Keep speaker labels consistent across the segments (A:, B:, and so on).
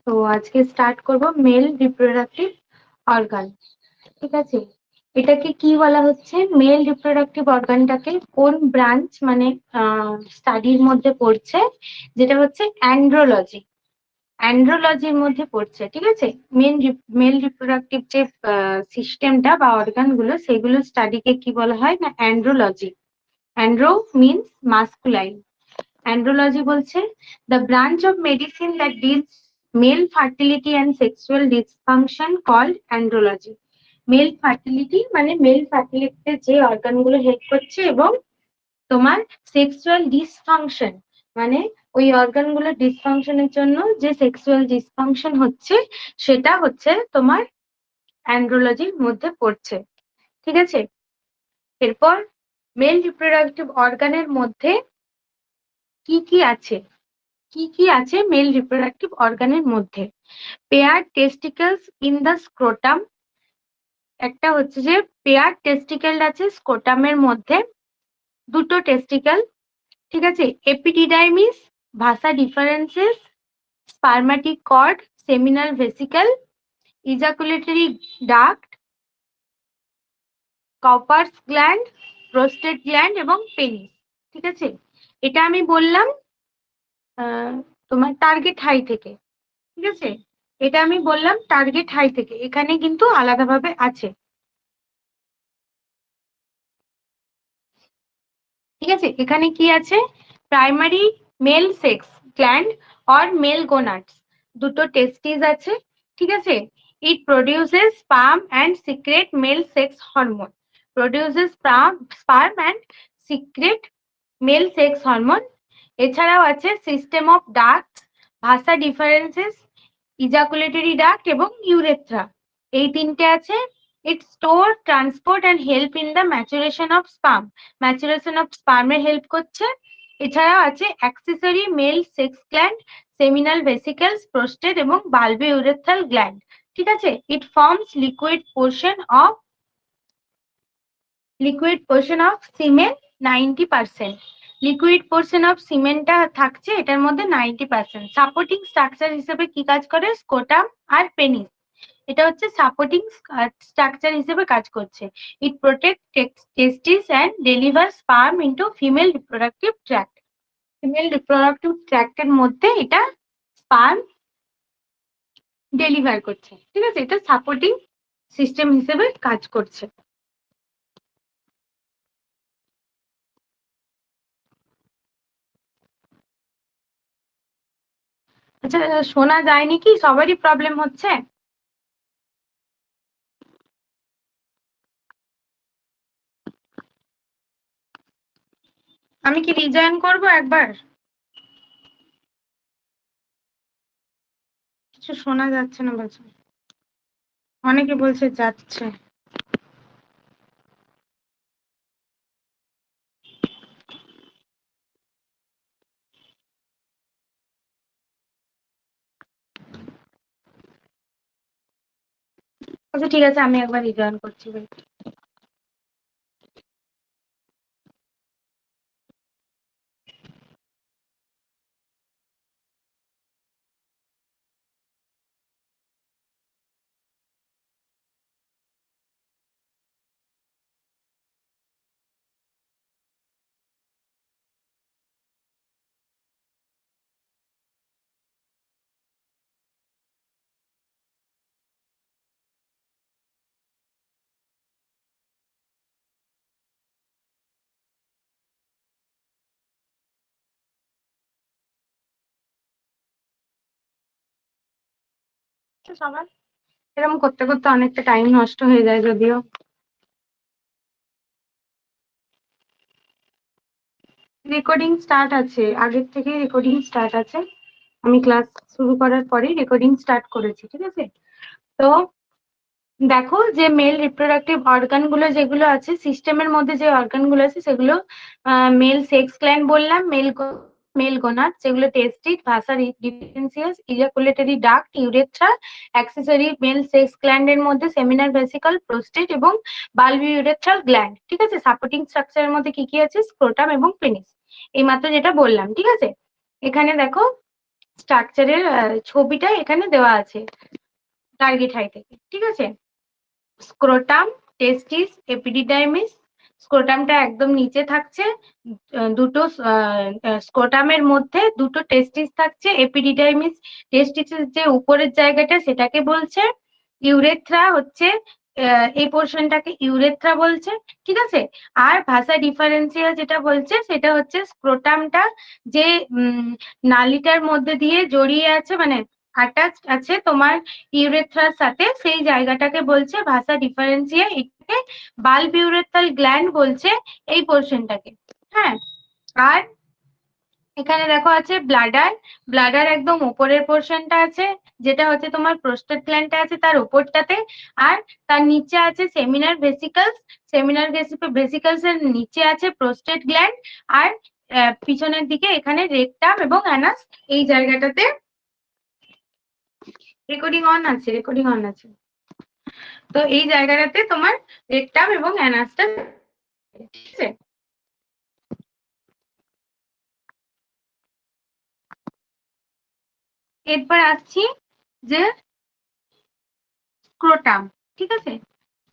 A: তো আজকে স্টার্ট করব মেল রিপ্রোডাক্টিভ অর্গান। ঠিক আছে, এটাকে কি বলা হচ্ছে? মেল রিপ্রোডাক্টিভ অর্গানটাকে কোন ব্রাঞ্চ মানে স্টাডির মধ্যে পড়ছে, যেটা হচ্ছে অ্যান্ড্রোলজি। অ্যান্ড্রোলজির মধ্যে পড়ছে। ঠিক আছে, মেল রিপ্রোডাক্টিভ যে সিস্টেমটা বা অর্গান গুলো, সেগুলো স্টাডিকে কি বলা হয় না, andrology. Andro means masculine. Andrology বলছে the branch of medicine that deals male fertility and sexual dysfunction called andrology. Male fertility মানে মেল ফার্টিলিটিতে যে অর্গানগুলো হেল্প করছে, এবং তোমার সেক্সুয়াল ডিসফাংশন মানে ওই অর্গানগুলোর ডিসফাংশনের জন্য যে সেক্সুয়াল ডিসফাংশন হচ্ছে, সেটা হচ্ছে তোমার অ্যান্ড্রোলজির মধ্যে পড়ছে। ঠিক আছে, এরপর মেল রিপ্রোডাক্টিভ অর্গানের মধ্যে কি কি আছে, কি কি আছে মেল রিপ্রোডাক্টিভ অর্গানের মধ্যে? Pair testicles in the scrotum. একটা হচ্ছে যে পেয়ার টেস্টিকেল আছে স্ক্রোটামের মধ্যে, দুটো টেস্টিকেল। ঠিক আছে, epididymis, vasa differences, spermatic cord, seminal vesicle, ejaculatory duct, Cowper's gland, prostate gland এবং পেনিস। ঠিক আছে, এটা আমি বললাম তোমার টার্গেট হাই থেকে। ঠিক আছে, এটা আমি বললাম টার্গেট হাই থেকে, এখানে কিন্তু আলাদাভাবে আছে। ঠিক আছে, এখানে কি আছে? Primary male sex gland or male gonads, দুটো টেস্টিস আছে। ঠিক আছে, it produces sperm and secrete male sex hormone. Produces sperm and secrete male sex hormone. এছাড়াও আছে system of duct, vasa differences, ejaculatory duct এবং ইউরেথ্রা। এই তিনটে আছে। It store, transport and help in the maturation of sperm. Maturation of স্পার্মে help করছে। এছাড়াও আছে accessory male sex gland, seminal vesicles, prostate এবং বালবিউরেথ্রাল গ্ল্যান্ড। ঠিক আছে, it forms liquid portion of semen 90%। Liquid portion of সিমেনটা থাকছে এটার মধ্যে 90%। সাপোর্টিং স্ট্রাকচার হিসেবে কি কাজ করে? স্কোটাম আর পেনিস, এটা হচ্ছে সাপোর্টিং স্ট্রাকচার হিসেবে কাজ করছে। It protect testis and deliver sperm into female reproductive tract. Female reproductive ট্র্যাক্টের মধ্যে এটা স্পার্ম ডেলিভার করছে। ঠিক আছে, এটা সাপোর্টিং সিস্টেম হিসেবে কাজ করছে। আচ্ছা, শোনা যায়নি কি? সবারই প্রবলেম হচ্ছে? আমি কি রিজয়েন করব একবার? কিছু শোনা যাচ্ছে না বলছে, অনেকে বলছে যাচ্ছে। আচ্ছা ঠিক আছে, আমি একবার রিজয়েন করছি। সবার এরকম করতে করতে অনেকটা টাইম নষ্ট হয়ে যায় যদিও। রেকর্ডিং স্টার্ট আছে, আগের থেকেই রেকর্ডিং স্টার্ট আছে। আমি ক্লাস শুরু করার পরেই রেকর্ডিং স্টার্ট করেছি। ঠিক আছে, তো দেখো যে মেল রিপ্রোডাক্টিভ অর্গান গুলো যেগুলো আছে সিস্টেমের মধ্যে, যে অর্গান গুলো আছে সেগুলো মেল সেক্স গ্ল্যান্ড বললাম, মেল গোনাড, যেগুলো testis, vasa differentias, ejaculatory duct, urethra. Accessory male sex গ্ল্যান্ডের মধ্যে সেমিনাল ভেসিকল, প্রোস্টেট এবং বালবিউরেথ্রাল গ্ল্যান্ড। ঠিক আছে, সাপোর্টিং স্ট্রাকচারের মধ্যে কি কি আছে? স্ক্রোটাম এবং পেনিস, এই মাত্র যেটা বললাম। ঠিক আছে, এখানে দেখো স্ট্রাকচারের ছবিটা এখানে দেওয়া আছে টার্গেট হাই থেকে, ঠিক আছে। স্ক্রোটাম, টেস্টিস, এপিডিডাইমিস। স্ক্রোটামটা একদম নিচে থাকছে, দুটো স্ক্রোটামের মধ্যে দুটো টেস্টিস থাকছে। এপিডিডাইমিস, টেস্টিসের যে উপরের জায়গাটা সেটাকে বলছে ইউরেথ্রা, হচ্ছে এই পোর্শনটাকে ইউরেথ্রা বলছে, ঠিক আছে। আর ভাষা ডিফারেন্সিয়া যেটা বলছে সেটা হচ্ছে স্ক্রোটামটা যে নালীটার মধ্যে দিয়ে জড়িয়ে আছে, মানে অ্যাটাচ আছে তোমার ইউরেথ্রার সাথে, সেই জায়গাটাকে বলছে ভাষা ডিফারেন্সিয়া। এটাকে বাল্ব ইউরেথ্রাল গ্ল্যান্ড বলছে এই পোর্শনটাকে। হ্যাঁ, আর এখানে দেখো আছে ব্লাডার। ব্লাডার একদম উপরের পোর্শনটা আছে, যেটা হচ্ছে তোমার প্রোস্টেট গ্ল্যান্ডটা আছে তার উপরটাতে। আর তার নিচে আছে সেমিনার ভেসিকলস। সেমিনার ভেসিকলস এর নিচে আছে প্রোস্টেট গ্ল্যান্ড। আর পিছনের দিকে এখানে রেকটাম এবং অ্যানাস, এই জায়গাটাতে। রেকর্ডিং অন আছে, রেকর্ডিং অন আছে। তো এই জায়গাটাতে তোমার রেকটাম এবং অ্যানাসটা, ঠিক আছে। এরপর আসছি যে স্ক্রোটাম, ঠিক আছে।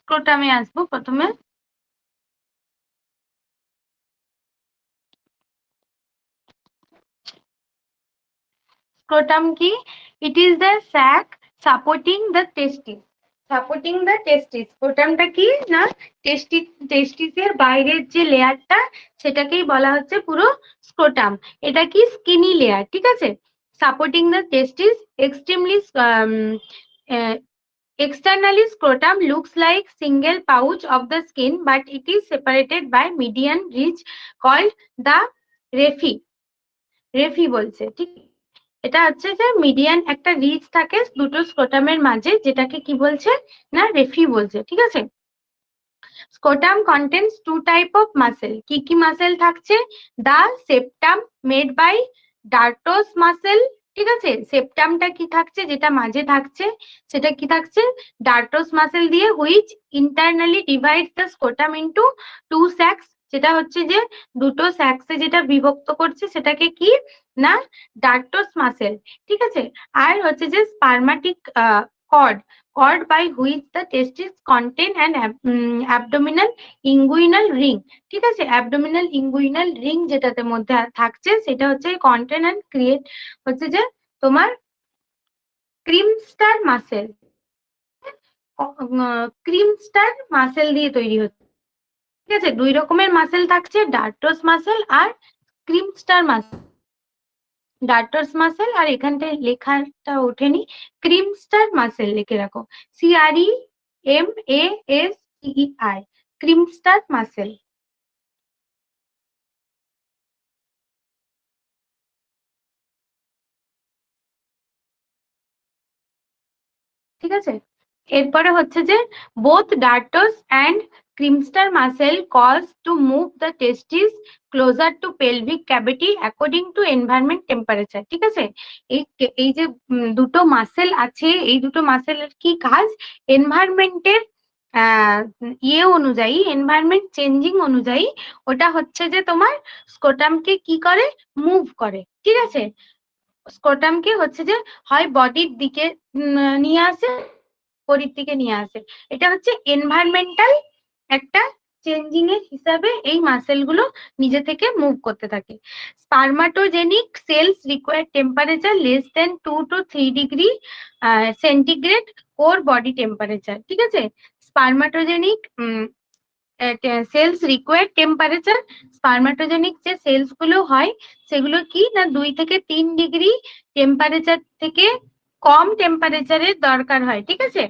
A: স্ক্রোটামে আসবো প্রথমে। স্ক্রোটাম কি? It is the sac supporting the testis. Supporting the testis, স্ক্রোটামটা কি না, টেস্টিসের বাইরের যে লেয়ারটা সেটাকেই বলা হচ্ছে পুরো স্ক্রোটাম। এটা কি স্কিনি লেয়ার, ঠিক আছে। Supporting the testis, extremely externally scrotum looks like single pouch of the skin, but it is separated by median ridge called the raphe. রেফি বলছে, ঠিক। এটা হচ্ছে যে মিডিয়ান একটা রিজ থাকে দুটো স্ক্রোটামের মাঝে, যেটাকে কি বলছে না রেফি বলছে, ঠিক আছে। Scrotum contains two type of muscle. কি কি মাসেল থাকছে? The septum made by dartos muscle, ঠিক আছে। সেপ্টামটা কি থাকছে, যেটা মাঝে থাকছে সেটা কি থাকছে, ডার্টোস মাসেল দিয়ে, which internally divide the scrotum into two sacs. যেটা হচ্ছে যে দুটো স্যাক্সে যেটা বিভক্ত করছে সেটাকে কি না ডার্টোস মাসেল, ঠিক আছে। আর হচ্ছে যে spermatic cord, cord by which the testis contain an abdominal inguinal ring, ঠিক আছে। abdominal inguinal ring যেটাতে মধ্যে থাকছে সেটা হচ্ছে contain and create হচ্ছে যে তোমার ক্রিমস্টার মাসেল। ক্রিমস্টার মাসেল দিয়ে তৈরি হচ্ছে, ঠিক আছে। দুই রকমের মাসেল থাকছে, ডার্টোস মাসেল আর ক্রিমস্টার মাসেল। ডার্টোস মাসেল, আর এখানটায় লেখাটা ওঠেনি, ক্রিমস্টার মাসেল লিখে রাখো, CREMASTER, ক্রিমস্টার মাসেল, ঠিক আছে। এরপরে হচ্ছে যে both dartos and cremaster muscle cause to move the testis closer to pelvic cavity according to environment temperature, ঠিক আছে। এই যে দুটো মাসেল আছে, এই দুটো মাসেলের কি কাজ, এনভায়রনমেন্টের ইয়ে অনুযায়ী, এনভায়রনমেন্ট চেঞ্জিং অনুযায়ী ওটা হচ্ছে যে তোমার স্ক্রোটামকে কি করে, মুভ করে, ঠিক আছে। স্ক্রোটামকে হচ্ছে যে হয় বডির দিকে নিয়ে আসে, বিপরীত দিকে নিয়ে আসে। এটা হচ্ছে এনভায়রনমেন্টাল একটা চেঞ্জিং এর হিসাবে এই মাসেল গুলো নিজে থেকে মুভ করতে থাকে। Spermatogenic cells require temperature less than 2 to 3 degree centigrade core body temperature, ঠিক আছে। Spermatogenic cells require temperature, spermatogenic যে সেলস গুলো হয় সেগুলো কি না 2 থেকে 3 ডিগ্রি টেম্পারেচার থেকে কম টেম্পারেচারের দরকার হয়, ঠিক আছে।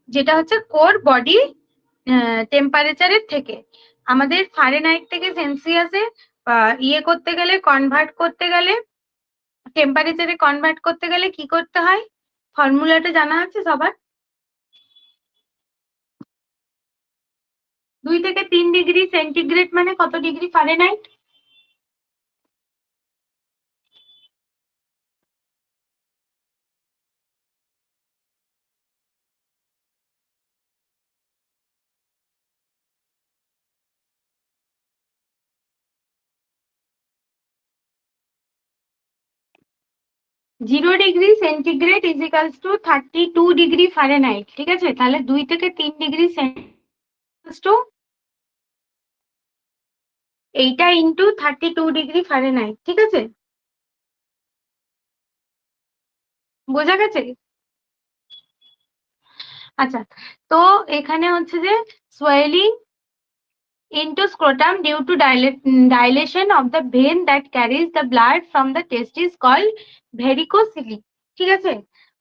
A: যেটা হচ্ছে কোর বডি টেম্পারেচারের থেকে। আমাদের ফারেনহাইট থেকে সেলসিয়াসে ইয়ে করতে গেলে, কনভার্ট করতে গেলে, টেম্পারেচারে কনভার্ট করতে গেলে কি করতে হয়, ফর্মুলাটা জানা আছে সবার? 2 থেকে 3 ডিগ্রি সেন্টিগ্রেড মানে কত degree Fahrenheit? 0 degree centigrade is equals two 32 degree Fahrenheit. ঠিক আছে, তাহলে 2 থেকে 3 ডিগ্রি সেন্টিগ্রেড টু এইটা ইন্টু 32 ডিগ্রি ফারেনহাইট। ঠিক আছে, বোঝা গেছে? আচ্ছা, তো এখানে হচ্ছে যে swelling into scrotum due to dilation of the vein that carries the blood from the testis called varicocele। ঠিক আছে,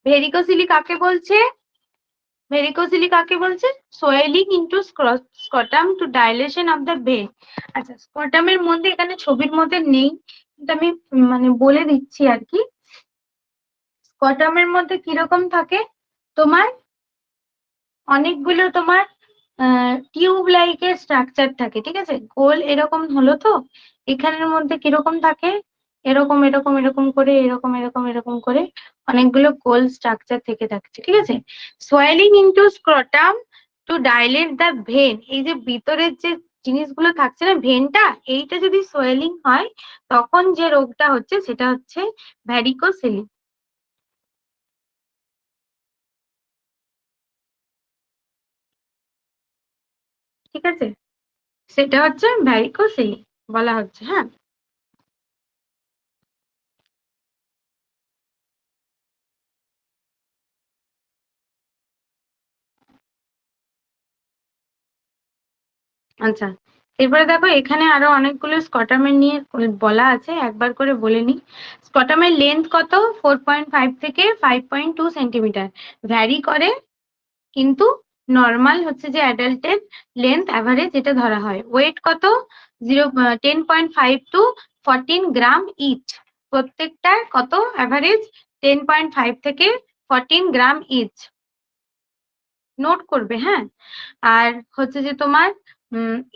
A: ভেরিকোসিলি কাকে বলছে? ভেরিকোসিলি কাকে বলছে? Swelling into scrotum to dilation of the vein. আচ্ছা, স্ক্রটামের মধ্যে এখানে ছবির মধ্যে নেই, কিন্তু আমি মানে বলে দিচ্ছি আর কি। স্ক্রটামের মধ্যে কিরকম থাকে তোমার, অনেকগুলো তোমার টিউব লাইকের স্ট্রাকচার থাকে। ঠিক আছে, গোল এরকম হলো তো, এখানের মধ্যে কিরকম থাকে, এরকম এরকম এরকম করে, এরকম এরকম এরকম করে অনেকগুলো গোল স্ট্রাকচার থেকে থাকছে। ঠিক আছে, swelling into scrotum to dilate the vein, এই যে ভিতরের যে জিনিসগুলো থাকছে না, ভেনটা, এইটা যদি সোয়েলিং হয় তখন যে রোগটা হচ্ছে সেটা হচ্ছে ভ্যারিকোসেলি। ঠিক আছে, সেটা হচ্ছে ভ্যারিকোসেলি বলা হচ্ছে। হ্যাঁ, আচ্ছা, এরপরে দেখো এখানে আরো অনেকগুলো স্কটামের নিয়ে বলা আছে, একবার করে বলে নি। স্কটামের লেন্থ কত? 4.5 থেকে 5.2 সেন্টিমিটার, ভ্যারি করে, কিন্তু নর্মাল হচ্ছে যে অ্যাডাল্টের লেন্থ অ্যাভারেজ এটা ধরা হয়। ওয়েট কত? 10.5 টু 14 গ্রাম ইচ, প্রত্যেকটার কত অ্যাভারেজ? 10.5 থেকে 14 গ্রাম ইচ, নোট করবে। হ্যাঁ, আর হচ্ছে যে তোমার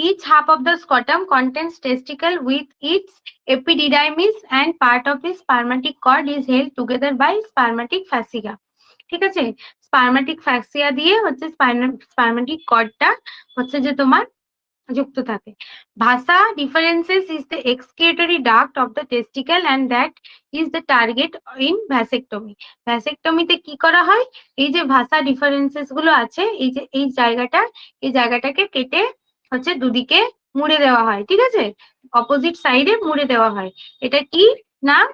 A: each half of the scrotum contains testicle with its epididymis and part of the spermatic cord is held together by spermatic fascia। ঠিক আছে, spermatic fascia দিয়ে হচ্ছে spermatic কর্ডটা হচ্ছে যে তোমার যুক্ত থাকে। ভাসা differences is the excretory duct of the testicle and that is the target in vasectomy। ভ্যাসেক্টমিতে কি করা হয়? এই যে ভাসা ডিফারেন্সেস গুলো আছে, এই যে এই জায়গাটা, এই জায়গাটাকে কেটে হচ্ছে দুদিকে মুড়ে দেওয়া হয়। ঠিক আছে, অপোজিট সাইডে মুড়ে দেওয়া হয়। এটা কি নাম?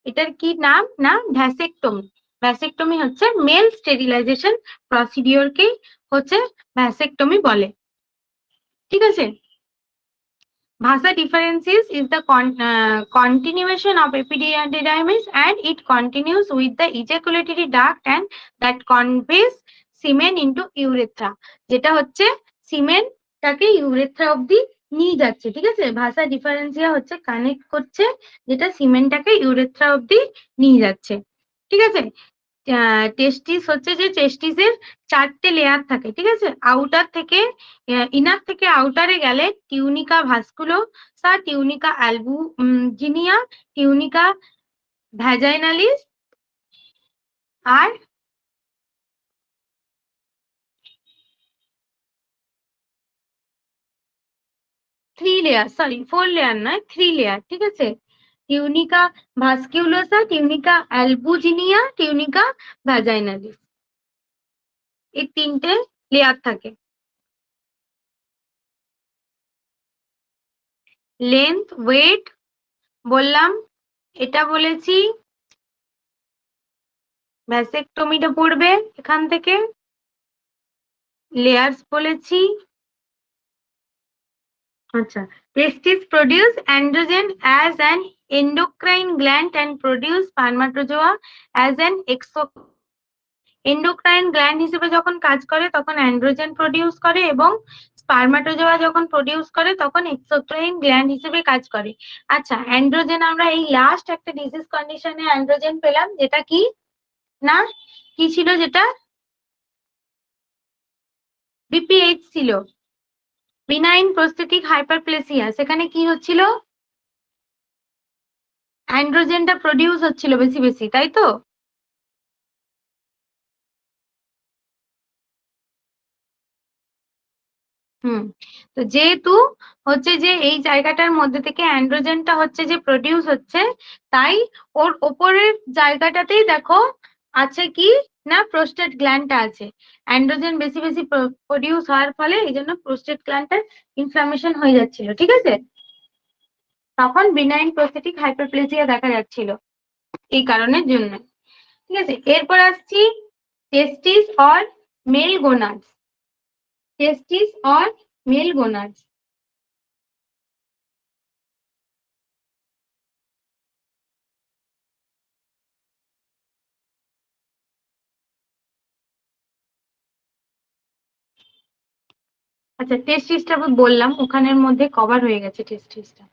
A: এটার কি নাম না ভ্যাসেক্টমি। ভ্যাসেক্টমি হচ্ছে মেল স্টেরিলাইজেশন প্রসিডিওরকেই হচ্ছে ভ্যাসেক্টমি বলে। ঠিক আছে, Vasa differences is the continuation of epididymis and it continues with the ejaculatory duct and that conveys semen into urethra। যেটা হচ্ছে সিমেনটাকে ইউরেথ্রা অবধি নিয়ে যাচ্ছে। ঠিক আছে, ভাসা ডিফারেন্সিয়া হচ্ছে কানেক্ট করছে, যেটা সিমেনটাকে ইউরেথ্রা অবধি নিয়ে যাচ্ছে। ঠিক আছে, টেস্টিস হচ্ছে যে টেস্টিসের 4টে লেয়ার থাকে। ঠিক আছে, আউটার থেকে ইনার থেকে আউটারে গেলে টিউনিকা ভাস্কুলোসা, টিউনিকা অ্যালবুজিনিয়া, টিউনিকা ভ্যাজাইনালিস আর 3 লেয়ার, সরি 4 লেয়ার নয়, 3 লেয়ার। ঠিক আছে, টিউনিকা ভাস্কুলোসা, টিউনিকা অ্যালবুজিনিয়া, টিউনিকা ভ্যাজাইনালিস, এই 3টে লেয়ার থাকে। লেন্থ, ওয়েট বললাম, এটা বলেছি, ভ্যাসেক্টমিটা পড়বে এখান থেকে, লেয়ার্স বলেছি। আচ্ছা, testis produce androgen as an endocrine gland and produce spermatozoa as an endocrine gland হিসেবে যখন কাজ করে তখন অ্যান্ড্রোজেন প্রডিউস করে এবং স্পার্মাটোজোয়া যখন প্রডিউস করে তখন এক্সোক্রাইন গ্ল্যান্ড হিসেবে কাজ করে। আচ্ছা, অ্যান্ড্রোজেন আমরা এই লাস্ট একটা ডিজিজ কন্ডিশনে অ্যান্ড্রোজেন পেলাম, যেটা কি না, কি ছিল যেটা? বিপিএইচ ছিল, বিনাইন প্রস্থেটিক হাইপারপ্লেসিয়া। সেখানে কি হচ্ছিল? অ্যান্ড্রোজেনটা প্রডিউস হচ্ছিল বেশি বেশি, তাই তো? তো যেহেতু হচ্ছে যে এই জায়গাটার মধ্যে থেকে অ্যান্ড্রোজেনটা হচ্ছে যে প্রডিউস হচ্ছে, তাই ওর ওপরের জায়গাটাতেই দেখো আছে কি না প্রোস্টেট গ্ল্যান্ডটা আছে। অ্যান্ড্রোজেন বেশি বেশি প্রডিউস হওয়ার ফলে এই জন্য প্রোস্টেট গ্ল্যান্ডটার ইনফ্লামেশন হয়ে যাচ্ছিল, ঠিক আছে। তখন বিনাইন প্রোস্টেটিক হাইপারপ্লেসিয়া দেখা যাচ্ছিল এই কারণের জন্য, ঠিক আছে। এরপর আসছি testis or male gonads. Testis or male gonads. আচ্ছা, টেস্টিসটা বললাম, ওখানের মধ্যে কভার হয়ে গেছে টেস্টিসটা।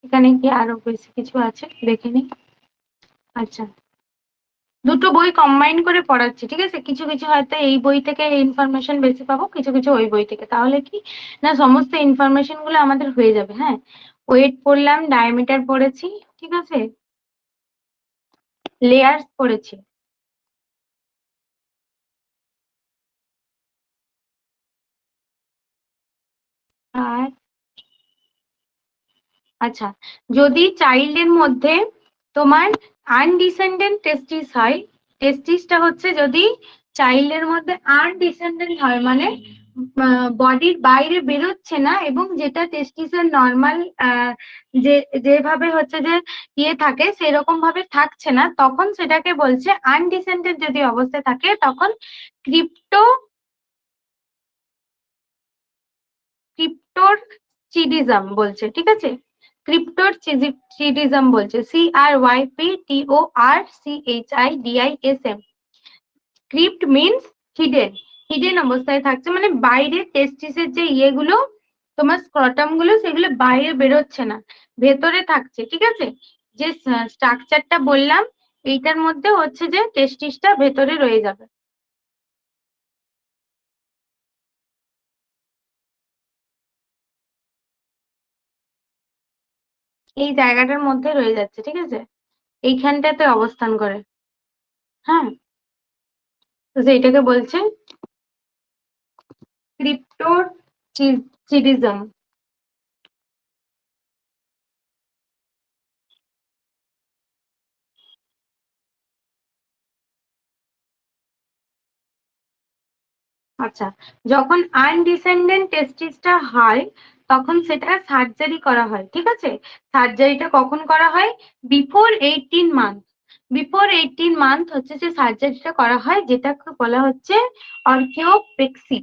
A: এখানে কি আরো বেশি কিছু আছে দেখে নি। আচ্ছা, দুটো বই কম্বাইন করে পড়াচ্ছি, ঠিক আছে। কিছু কিছু হয়তো এই বই থেকে ইনফরমেশন বেশি পাবো, কিছু কিছু ওই বই থেকে, তাহলে কি না সমস্ত ইনফরমেশন গুলো আমাদের হয়ে যাবে। হ্যাঁ, ওয়েট পড়লাম, ডায়ামিটার পড়েছি, ঠিক আছে, লেয়ার্স পড়েছি। আর আচ্ছা, যদি চাইল্ডের মধ্যে তোমার আনডিসেন্ডেন্ট টেস্টিস হয়, টেস্টিসটা হচ্ছে যদি চাইল্ডের মধ্যে আনডিসেন্ডেন্ট হয় মানে বডির বাইরে বেরোচ্ছে না, এবং যেটা টেস্টিসের নর্মাল যে যেভাবে হচ্ছে যে ইয়ে থাকে সেরকম ভাবে থাকছে না, তখন সেটাকে বলছে আনডিসেন্ডেন্ট। যদি অবস্থায় থাকে তখন ক্রিপ্টো ক্রিপ্টোরচিডিজম বলছে, ঠিক আছে। ক্রিপ্টোরচিডিজম বলছে, CRYPTORCHIDISM। Crypt means hidden, hidden অবস্থায় থাকছে মানে বাইরে টেস্টিসের যে ইয়েগুলো তোমার স্ক্রটাম গুলো সেগুলো বাইরে বেরোচ্ছে না, ভেতরে থাকছে, ঠিক আছে। যে স্ট্রাকচারটা বললাম এইটার মধ্যে হচ্ছে যে টেস্টিসটা ভেতরে রয়ে যাবে, এই জায়গাটার মধ্যে রয়ে যাচ্ছে, ঠিক আছে, এইখানটাতে অবস্থান করে। হ্যাঁ, তো সেইটাকে বলছে ক্রিপ্টোরচিডিজম। আচ্ছা, যখন আনডিসেন্ডেন্ট টেস্টিসটা হয় তখন সেটা সার্জারি করা হয়, ঠিক আছে। সার্জারিটা কখন করা হয়? Before 18 month. বিফোর 18 মান্থ হচ্ছে যে সার্জারিটা করা হয়, যেটাকে বলা হচ্ছে অর্কিওপেক্সি।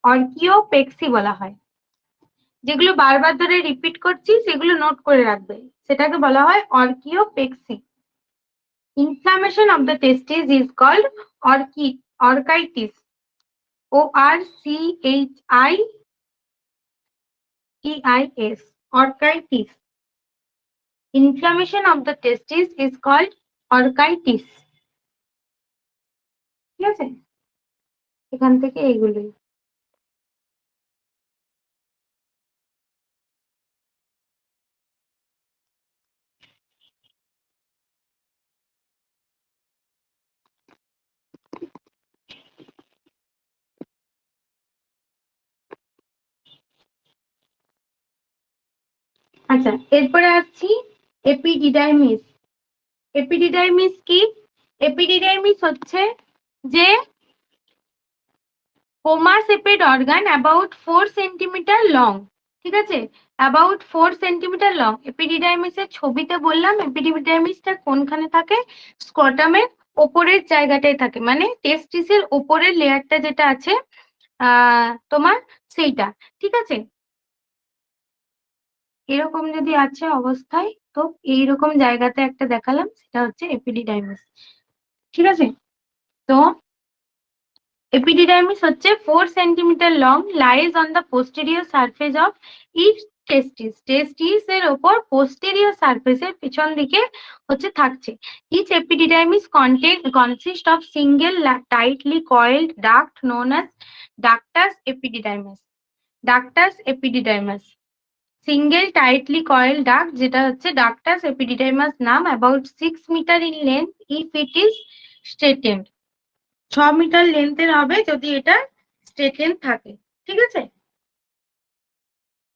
A: অর্কিওপেক্সি বলা হয়। যেগুলো বারবার ধরে রিপিট করছি সেগুলো নোট করে রাখবে, সেটাকে বলা হয় orchiopexy. Inflammation of the testis is called orchitis. ORCHIEIS, orchitis. Inflammation of the testis is called orchitis. ঠিক আছে, এখান থেকে এইগুলোই। আচ্ছা, এরপরে আসছি এপিডিডাইমিস। এপিডিডাইমিস কি? এপিডিডাইমিস হচ্ছে যে হোমাসেপেড অর্গান অ্যাবাউট 4 সেন্টিমিটার লং, ঠিক আছে, অ্যাবাউট 4 সেন্টিমিটার লং। এপিডিডাইমিসের ছবিতে বললাম এপিডিডাইমিসটা কোনখানে থাকে, স্ক্রটামের ওপরের জায়গাটায় থাকে, মানে টেস্টিসের ওপরের লেয়ারটা যেটা আছে তোমার সেইটা, ঠিক আছে। এরকম যদি আছে অবস্থায় তো এইরকম জায়গাতে একটা দেখালাম, সেটা হচ্ছে এপিডিডাইমিস, ঠিক আছে। তো এপিডিডাইমিস হচ্ছে 4 centimeter long, lies on the posterior surface of each testis. Testis এর ওপর পোস্টেরিয়র সারফেসের পিছন দিকে হচ্ছে থাকছে। Each epididymis consist of single tightly coiled duct known as ductus epididymis. Ductus epididymis. Single tightly coil duct, যেটা হচ্ছে ডাক্টাস এপিডিডাইমাস নাম, about 6 meter in length if it is straightened. 6 meter লেন্থের হবে যদি এটা স্ট্রেটেন্ড থাকে, ঠিক আছে।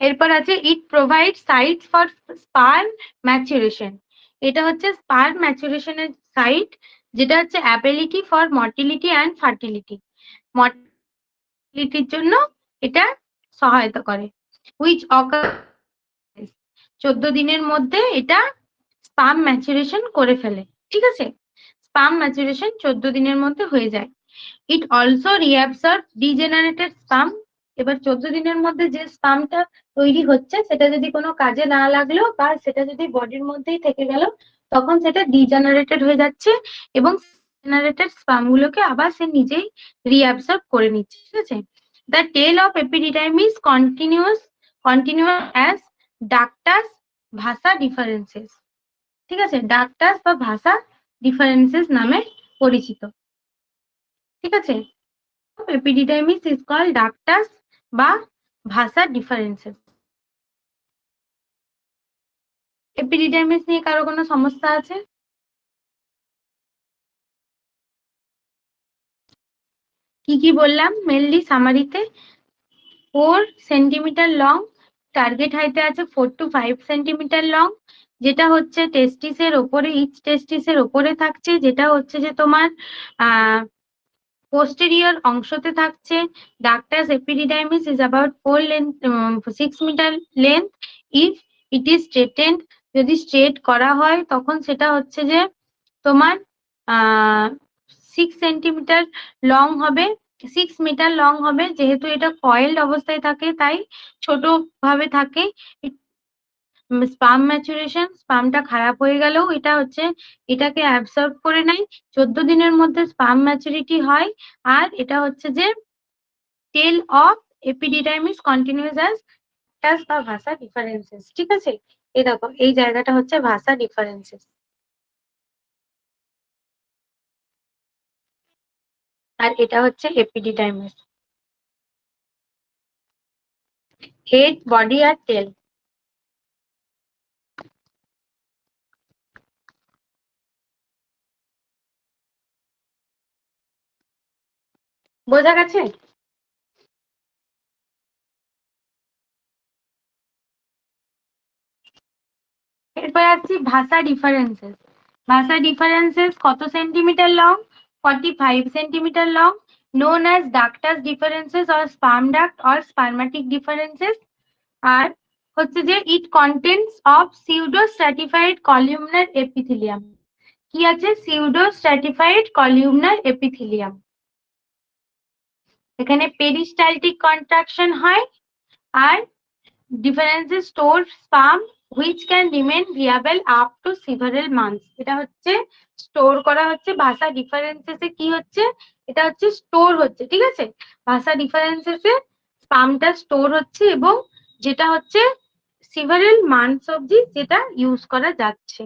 A: এরপর আছে it provide site for sperm maturation. এটা হচ্ছে স্পার্ম ম্যাচুরেশনের সাইট, যেটা হচ্ছে ability for motility and fertility. মর্টিলিটির জন্য এটা সহায়তা করে। হুইচ অকার 14 দিনের মধ্যে এটা স্পার্ম ম্যাচুরেশন করে ফেলে, ঠিক আছে। স্পার্ম ম্যাচুরেশন 14 দিনের মধ্যে হয়ে যায়। It also reabsorb degenerated sperm. এবার 14 দিনের মধ্যে যে স্পার্মটা তৈরি হচ্ছে সেটা যদি কোনো কাজে না লাগলো বা সেটা যদি বডির মধ্যেই থেকে গেল, তখন সেটা ডিজেনারেটেড হয়ে যাচ্ছে এবং জেনারেটেড স্পার্ম গুলোকে আবার সে নিজেই রিঅ্যাবসর্ব করে নিচ্ছে, ঠিক আছে। The tail of epididymis continuous as ductus vasa deferens, ঠিক আছে। ডাক্টাস বা ভাসা ডিফারেন্সেস নামে পরিচিত, ঠিক আছে। এপিডিডাইমিস ইজ কল্ড ডাক্টাস বা ভাসা ডিফারেন্সেস। এপিডিডাইমিস নিয়ে কারো কোনো সমস্যা আছে? কি বললাম মেনলি সামারিতে? 4 সেন্টিমিটার লং, টার্গেট হাইটে আছে 4 to 5 সেন্টিমিটার লং, যেটা হচ্ছে টেস্টিসের ওপরে, ইচ টেস্টিসের ওপরে থাকছে, যেটা হচ্ছে যে তোমার পোস্টেরিয়র অংশতে থাকছে। Ductus epididymis is about 6 meter length if it is straightened. যদি স্ট্রেট করা হয় তখন সেটা হচ্ছে যে তোমার 6 সেন্টিমিটার লং হবে, 6 মিটার লং হবে। যেহেতু এটা কয়েলড অবস্থায় থাকে তাই ছোট ভাবে থাকে। স্পার্ম ম্যাচুরেশন, স্পার্মটা খারাপ হয়ে গেলেও এটা হচ্ছে এটাকে অ্যাবসর্ব করে নেয়। 14 দিনের মধ্যে স্পার্ম ম্যাচুরিটি হয়। আর এটা হচ্ছে যে টেল অফ এপিডিডাইমিস কন্টিনিউয়াস অ্যাজ বা ভাসা ডিফারেন্সেস, ঠিক আছে। এই দেখো এই জায়গাটা হচ্ছে ভাসা ডিফারেন্সেস, আর এটা হচ্ছে এপিডিডাইমিস। হেড, বডি আর টেল। বোঝা গেছে? এরপর আসছি ভাষা ডিফারেন্সেস। ভাষা ডিফারেন্সেস কত centimetre long? 45 centimetre long, known as ductus differences or sperm duct or spermatic differences। আর হচ্ছে যে it contains of pseudo stratified columnar epithelium। কি আছে? pseudo stratified columnar epithelium। এখানে পেরিস্টালটিক কন্ট্রাকশন হয়। আর differences store sperm which can remain viable up to several months। এটা হচ্ছে store করা হচ্ছে ভাষা ডিফারেন্সেসে। কি হচ্ছে? এটা হচ্ছে স্টোর হচ্ছে, ঠিক আছে। ভাষা ডিফারেন্সেসে স্পামটা স্টোর হচ্ছে এবং যেটা হচ্ছে several months অবধি যেটা ইউজ করা যাচ্ছে।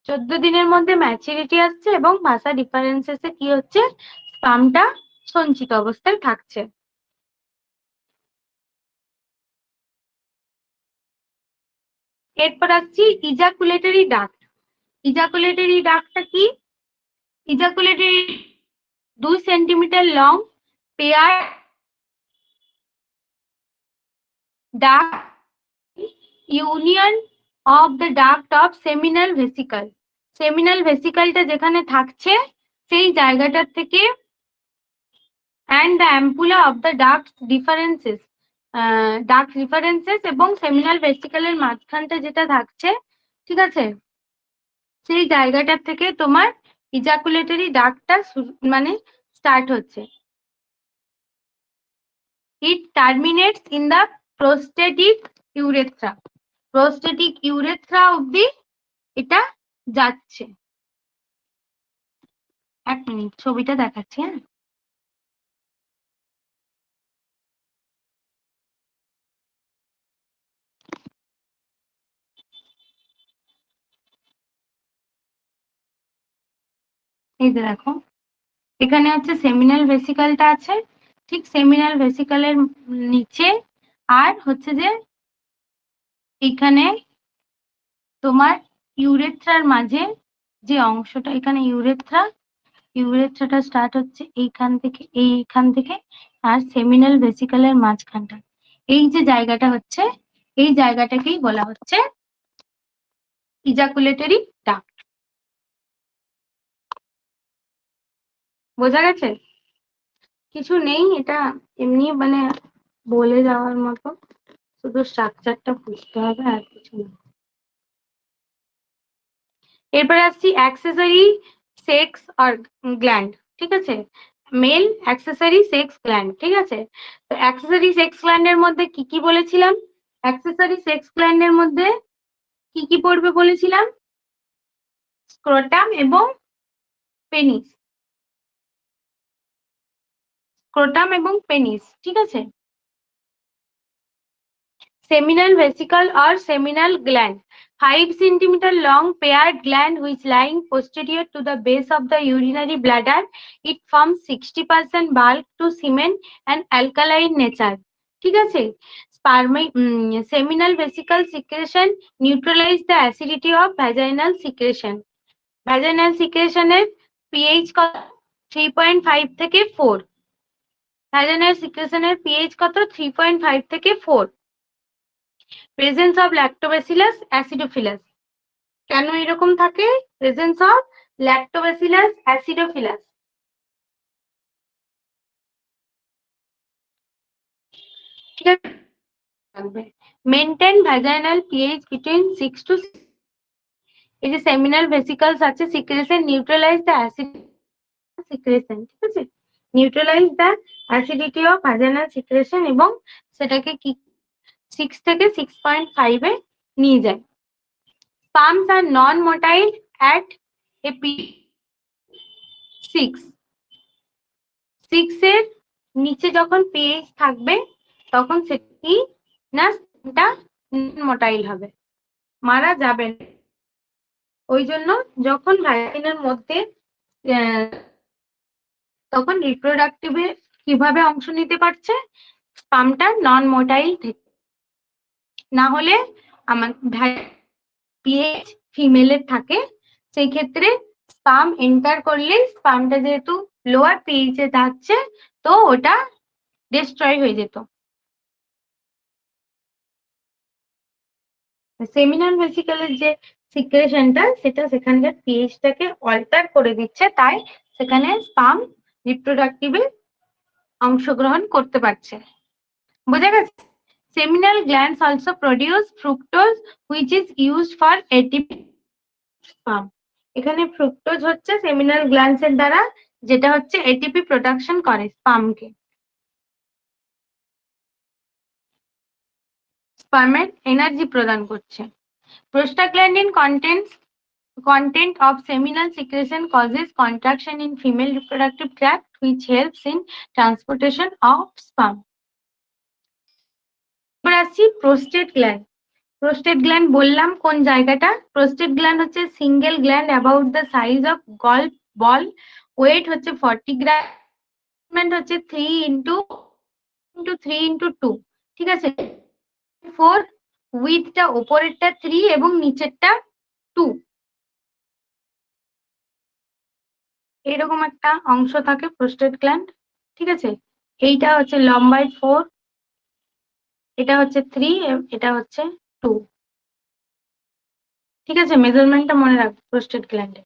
A: 14 দিনের মধ্যে ম্যাচুরিটি আসছে এবং ভাষা ডিফারেন্সেসে কি হচ্ছে? স্পামটা সঞ্চিত অবস্থায় থাকছে। এরপর আসছি ইজাকুলেটরি ডাক্ট। ইজাকুলেটরি ডাক্টটা কি? Ejaculatory 2 centimeter long pair duct union of the duct of seminal vesicle. Seminal ভেসিকলটা যেখানে থাকছে সেই জায়গাটার থেকে and the ampulla of the duct differences, duct differences এবং সেমিনাল ভেসিকলের মাঝখানটা যেটা থাকছে, ঠিক আছে, সেই জায়গাটার থেকে তোমার ইজাকুলেটরি ডাক্টটা মানে স্টার্ট হচ্ছে। It terminates in the prostatic urethra। Prostatic urethra অব্দি এটা যাচ্ছে। এক মিনিট ছবিটা দেখাচ্ছি, হ্যাঁ। এই যে দেখো এখানে হচ্ছে সেমিনাল ভেসিকলটা আছে। ঠিক সেমিনাল ভেসিকলের নিচে আর হচ্ছে যে এখানে তোমার ইউরেথ্রার মাঝে যে অংশটা, এখানে ইউরেথ্রাটা স্টার্ট হচ্ছে এইখান থেকে আর সেমিনাল ভেসিকলের মাঝখানটা, এই যে জায়গাটা হচ্ছে, এই জায়গাটাকেই বলা হচ্ছে ইজাকুলেটরি ডাক্ট। বোঝা গেছে? কিছু নেই, এটা এমনি মানে বলে যাওয়ার মতো, শুধু স্ট্রাকচারটা বুঝতে হবে আর কিছু না। এরপর আসছি অ্যাক্সেসরি সেক্স আর গ্ল্যান্ড, ঠিক আছে, মেল অ্যাক্সেসরি সেক্স গ্ল্যান্ড, ঠিক আছে। তো অ্যাক্সেসরি সেক্স গ্ল্যান্ডের মধ্যে কি কি বলেছিলাম? অ্যাক্সেসরি সেক্স গ্ল্যান্ডের মধ্যে কি কি পড়বে বলেছিলাম? স্ক্রোটাম এবং পেনিস, স্ক্রোটাম এবং পেনিস, ঠিক আছে। seminal vesicle or seminal gland, 5 centimeter long paired gland which lying posterior to the base of the urinary bladder. It forms 60% bulk to semen and alkaline nature, ঠিক আছে। seminal vesicle secretion neutralize the acidity of vaginal secretion. vaginal secretion এর pH কত? 3.5 থেকে 4। vaginal secretion এর pH কত? 3.5 থেকে 4। Presence of Lactobacillus acidophilus, কেন এরকম থাকে? প্রেজেন্স অফ ল্যাক্টোব্যাসিলাস অ্যাসিডোফিলাস, ঠিক আছে। Maintain vaginal pH between 6 to, এই যে সেমিনাল ভেসিকলস আছে, secretion neutralise the acid secretion, ঠিক আছে, neutralise the acidity of vaginal secretion এবং সেটাকে কি 6 থেকে 6.5 এ নিয়ে যায়। Sperms are non-motile at a pH 6 এর নিচে যখন pH থাকবে তখন সেটি না মোটাইল হবে, মারা যাবে না। ওই জন্য যখন ভ্যাজাইনার মধ্যে তখন রিপ্রোডাক্টিভে কিভাবে অংশ নিতে পারছে? স্পামটা নন মোটাইল থেকে, না হলে আমার পিএইচ ফিমেলের থাকে, সেই ক্ষেত্রে স্পাম এন্টার করলে স্পামটা যেহেতু লোয়ার পিএইচ এ যাচ্ছে তো ওটা ডিস্ট্রয় হয়ে যেত। সেমিনাল ভেসিকলের যে সিক্রেশনটা সেটা সেখানকার পিএইচটাকে অল্টার করে দিচ্ছে, তাই সেখানে স্পাম রিপ্রোডাক্টিভে অংশগ্রহণ করতে পারছে। বোঝা গেছে? Seminal glands also produce fructose which is used for ATP sperm. এখানে ফ্রুক্টোজ হচ্ছে সেমিনাল গ্ল্যান্ডস এর দ্বারা যেটা হচ্ছে এটিপি প্রোডাকশন করে স্পামকে, স্পার্মের এনার্জি প্রদান করছে। Prostaglandin content of seminal secretion causes contraction in female reproductive tract which helps in transportation of sperm. এবার আসছি প্রোস্টেট গ্ল্যান্ড। প্রোস্টেট গ্ল্যান্ড বললাম কোন জায়গাটা? প্রোস্টেট গ্ল্যান্ড হচ্ছে single gland about the size of golf ball, weight হচ্ছে 40 গ্রাম, হচ্ছে 3 into 2, ঠিক আছে। 4 উইথটা ওপরেরটা 3 এবং নিচেরটা 2, এরকম একটা অংশ থাকে প্রোস্টেট গ্ল্যান্ড, ঠিক আছে। এইটা হচ্ছে লম্বায় 4, এটা হচ্ছে 3, এটা হচ্ছে 2, ঠিক আছে। মেজারমেন্টটা মনে রাখবে প্রোস্টেট গ্ল্যান্ডে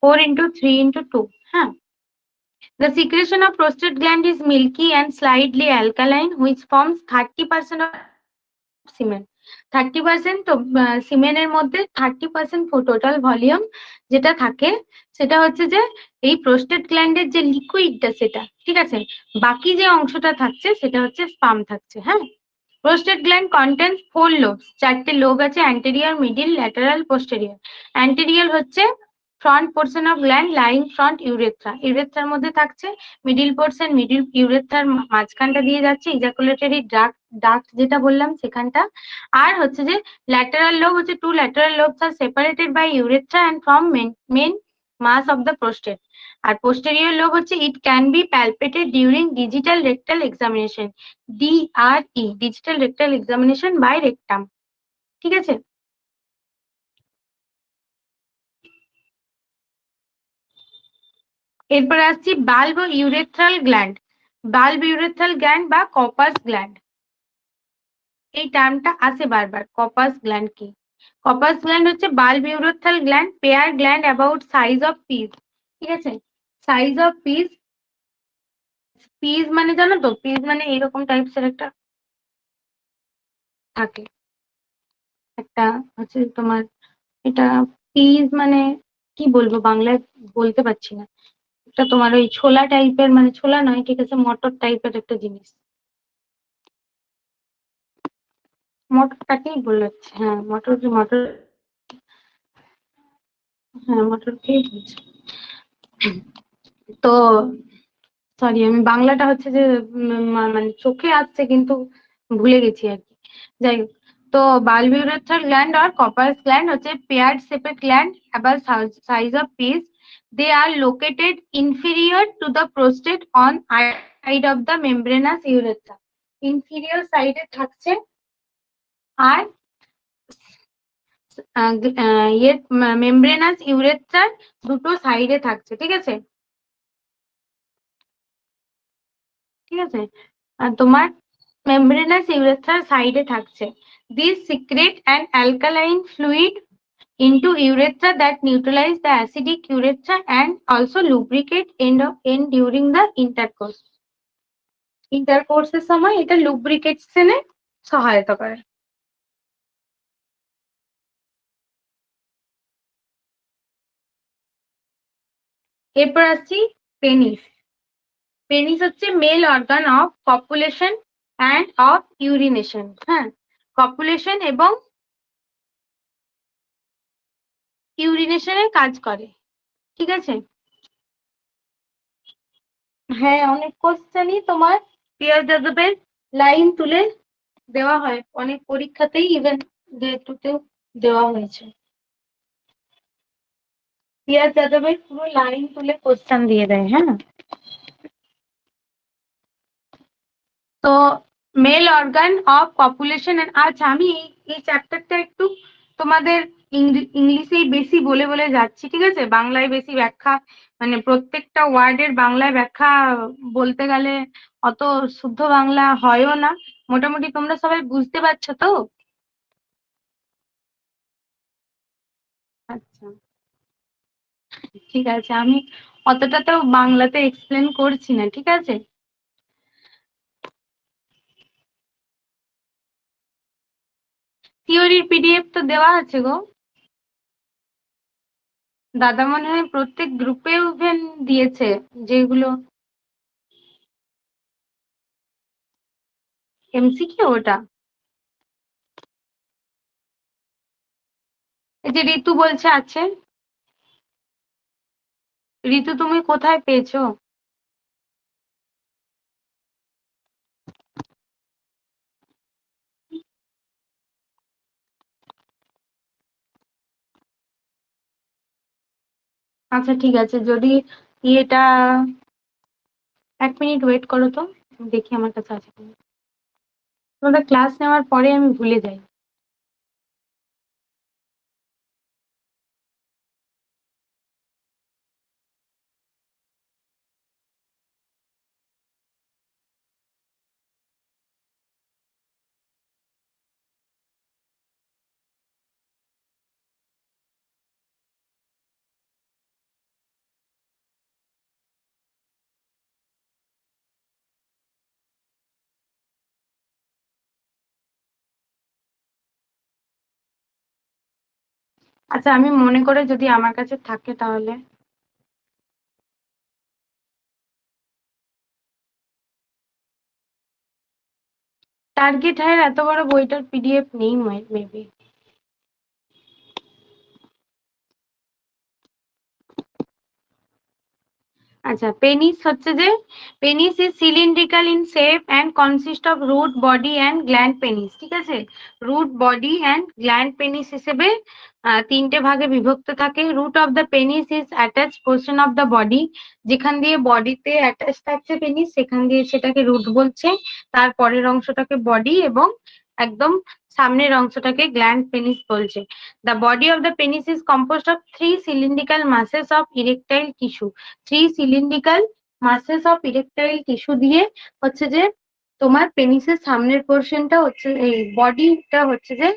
A: 4 into 3 into 2, হ্যাঁ। The secretion of prostate gland is milky and slightly alkaline which forms 30% of semen. 30% তো সিমেনের মধ্যে 30% টোটাল ভলিউম যেটা থাকে সেটা হচ্ছে যে এই প্রোস্টেট গ্ল্যান্ডের যে লিকুইডটা সেটা, ঠিক আছে। বাকি যে অংশটা থাকছে সেটা হচ্ছে স্পাম থাকছে, হ্যাঁ। প্রোস্টেট গ্ল্যান্ড কন্টেন্স 4 লোবস, 4টে লোব আছে, anterior, middle, lateral, posterior. Anterior হচ্ছে front portion of gland lying front urethra, ইউরেথ্রার মধ্যে থাকছে। মিডিল পোর্শন মিডিল ইউরেথ্রার মাঝখানটা দিয়ে যাচ্ছে ইজাকুলেটরি ডাক্ট যেটা বললাম সেখানটা। আর হচ্ছে যে ল্যাটারাল লোব হচ্ছে 2 lateral lobes are separated by urethra and from main mass of the prostate. আর পোস্টেরিয়র লোব হচ্ছে it can be palpated during digital rectal examination, DRE, digital rectal examination by rectum. ঠিক আছে, এরপর আসছি bulbourethral gland. Bulb urethral gland বা Cowper's gland, এই টার্মটা আসে বারবার। কপাস গ্ল্যান্ড কি? কপাস গ্ল্যান্ড হচ্ছে bulb urethral gland, pair gland about size of piece. ঠিক আছে, সাইজ অফ পিস, পিস মানে জানো তো, পিস মানে এরকম টাইপসের একটা থাকে, একটা হচ্ছে তোমার, এটা পিস মানে কি বলবো বাংলায় বলতে পারছি না, এটা তোমার ওই ছোলা টাইপের, মানে ছোলা নয়, ঠিক আছে, মটর টাইপের একটা জিনিস, মটরটাকেই বলেছে, হ্যাঁ মটর, মটর, হ্যাঁ মটরকেই বলছে। তো সরি, আমি বাংলাটা হচ্ছে যে মানে চোখে আসছে কিন্তু ভুলে গেছি আর কি। যাই হোক, তো বালবিউরেথ্রাল গ্ল্যান্ড আর কপাস গ্ল্যান্ড হচ্ছে paired separate gland about size of peas. They are located inferior to the prostate on side of the membranous urethra. Inferior সাইডে থাকছে, আর ইয়ে মেমব্রেনাস ইউরেথ্রার দুটো সাইডে থাকছে। ঠিক আছে, ঠিক আছে, আর তোমার মেমব্রেনাস ইউরেথ্রার সাইডে থাকছে। This secret and alkaline fluid into urethra that neutralize the acidic urethra and also lubricate end during the intercourse. ইন্টারকোর্সের সময় এটা লুব্রিকেশনে সহায়তা করে। এরপর আসছি পেনিস। পেনিস হচ্ছে male organ of copulation and of urination. হ্যাঁ, কপুলেশন এবং ইউরিনেশনের কাজ করে। ঠিক আছে, হ্যাঁ অনেক কোশ্চেনই তোমার পিয়ার যাদবের লাইন তুলে দেওয়া হয়, অনেক পরীক্ষাতেই ইভেন ডে টুতেও দেওয়া হয়েছে। পিয়ার যাদবের পুরো লাইন তুলে কোশ্চেন দিয়ে দেয়। হ্যাঁ, তো মেল অর্গান অফ পপুলেশন। আচ্ছা, আমি এই চ্যাপ্টারটা একটু তোমাদের ইংলিশেই বেশি বলে বলে যাচ্ছি, ঠিক আছে, বাংলায় বেশি ব্যাখ্যা, মানে প্রত্যেকটা ওয়ার্ডের বাংলায় ব্যাখ্যা বলতে গেলে অত শুদ্ধ বাংলা হয়ও না। মোটামুটি তোমরা সবাই বুঝতে পারছো তো? আচ্ছা, ঠিক আছে, আমি অতটা তো বাংলাতে এক্সপ্লেন করছি না, ঠিক আছে। থিওরির পিডিএফ তো দেওয়া আছে গো, দাদা মনে হয় প্রত্যেক গ্রুপে ইভেন দিয়েছে, যেগুলো এমসিকিউ ওটা। এই যে ঋতু বলছে আছে, ঋতু তুমি কোথায় পেয়েছো? আচ্ছা ঠিক আছে, যদি এটা 1 মিনিট ওয়েট করো তো, দেখি আমার কাছে আছে কিনা। তোমাদের ক্লাস নেওয়ার পরে আমি ভুলে যাই। আচ্ছা, আমি মনে করে যদি আমার কাছে থাকে তাহলে। টার্গেট হায়ার এত বড় বইটার পিডিএফ নেই মেবি। আচ্ছা, পেনিস হচ্ছে যে, penis is cylindrical in shape and consist of root body and glans penis. ঠিক আছে, root body and glans penis হিসেবে তিনটে ভাগে বিভক্ত থাকে। Root of the penis is attach portion of the body, যেখান দিয়ে বডিতে অ্যাটাচ থাকছে পেনিস সেখান দিয়ে সেটাকে রুট বলছে। তারপরের অংশটাকে বডি এবং একদম সামনের অংশটাকে গ্ল্যান্ড পেনিস বলছে। The body of the penis is composed of 3 cylindrical মাসেস of erectile tissue. 3 cylindrical মাসেস of erectile tissue দিয়ে হচ্ছে যে তোমার পেনিসের সামনের পোর্শনটা হচ্ছে এই বডিটা হচ্ছে যে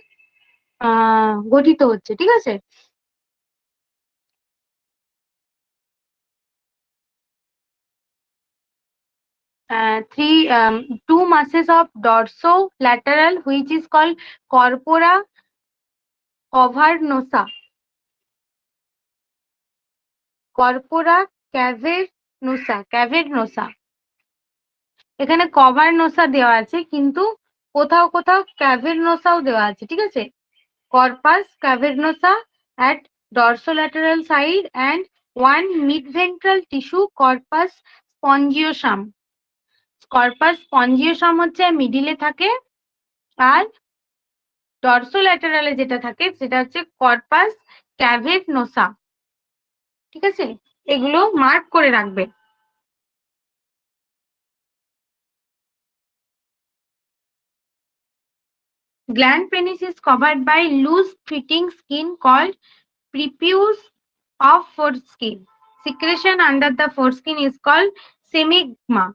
A: গঠিত হচ্ছে, ঠিক আছে। Two masses of dorsolateral which is called corpora cavernosa. Corpora cavernosa. এখানে কভারনোসা দেওয়া আছে, কিন্তু কোথাও কোথাও ক্যাভেরনোসাও দেওয়া আছে, ঠিক আছে। Corpus cavernosa at dorsolateral side and one midventral tissue corpus spongiosum. Corpus spongiosum হচ্ছে মিডিলে থাকে, আর ডরসোল্যাটেরালে যেটা থাকে সেটা হচ্ছে কর্পাস ক্যাভেরনোসা, ঠিক আছে। এগুলো মার্ক করে রাখবে। Gland penis is covered by loose fitting skin called prepuce of foreskin. Secretion under the foreskin is called smegma.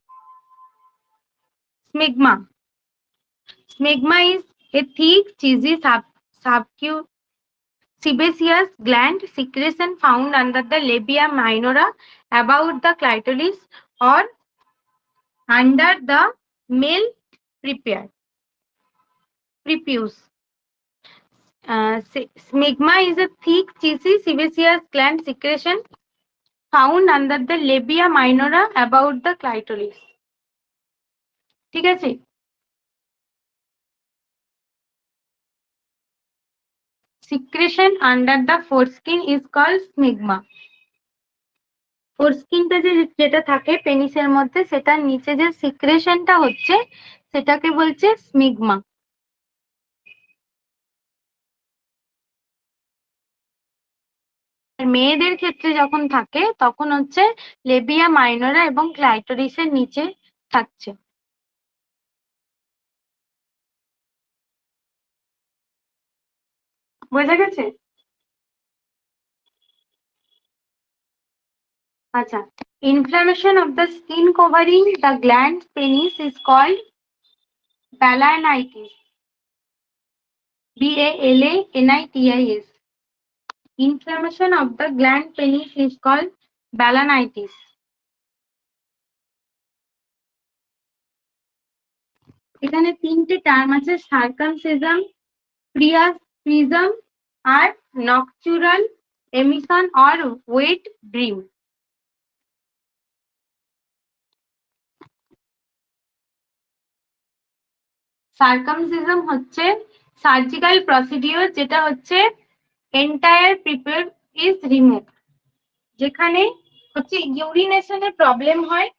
A: Smegma is a thick, cheesy sebaceous gland secretion found under the labia minora, about the clitoris, or under the male prepuce. Smegma is a thick, cheesy sebaceous gland secretion found under the labia minora, about the clitoris. ঠিক আছে। Secretion under the foreskin is called smegma. ফোরস্কিনটা যেটা থাকে পেনিসের মধ্যে, সেটার নিচে যে সিক্রেশনটা হচ্ছে সেটাকে বলছে স্মিগমা। মেয়েদের ক্ষেত্রে যখন থাকে তখন হচ্ছে লেবিয়া মাইনরা এবং ক্লাইটোরিসের নিচে থাকছে। বোঝা গেছে? আচ্ছা, inflammation of the skin covering the glans penis is called balanitis. BALANITIS. Inflammation of the gland penis is called balanitis. এখানে তিনটে টার্ম আছে, সার্কামসিজম, প্রিজম আর nocturnal emission or wet dream. Circumcision হচ্ছে সার্জিক্যাল প্রসিডিওর, যেটা হচ্ছে entire prepare is remove, যেখানে হচ্ছে ইউরিনেশনের problem হয়,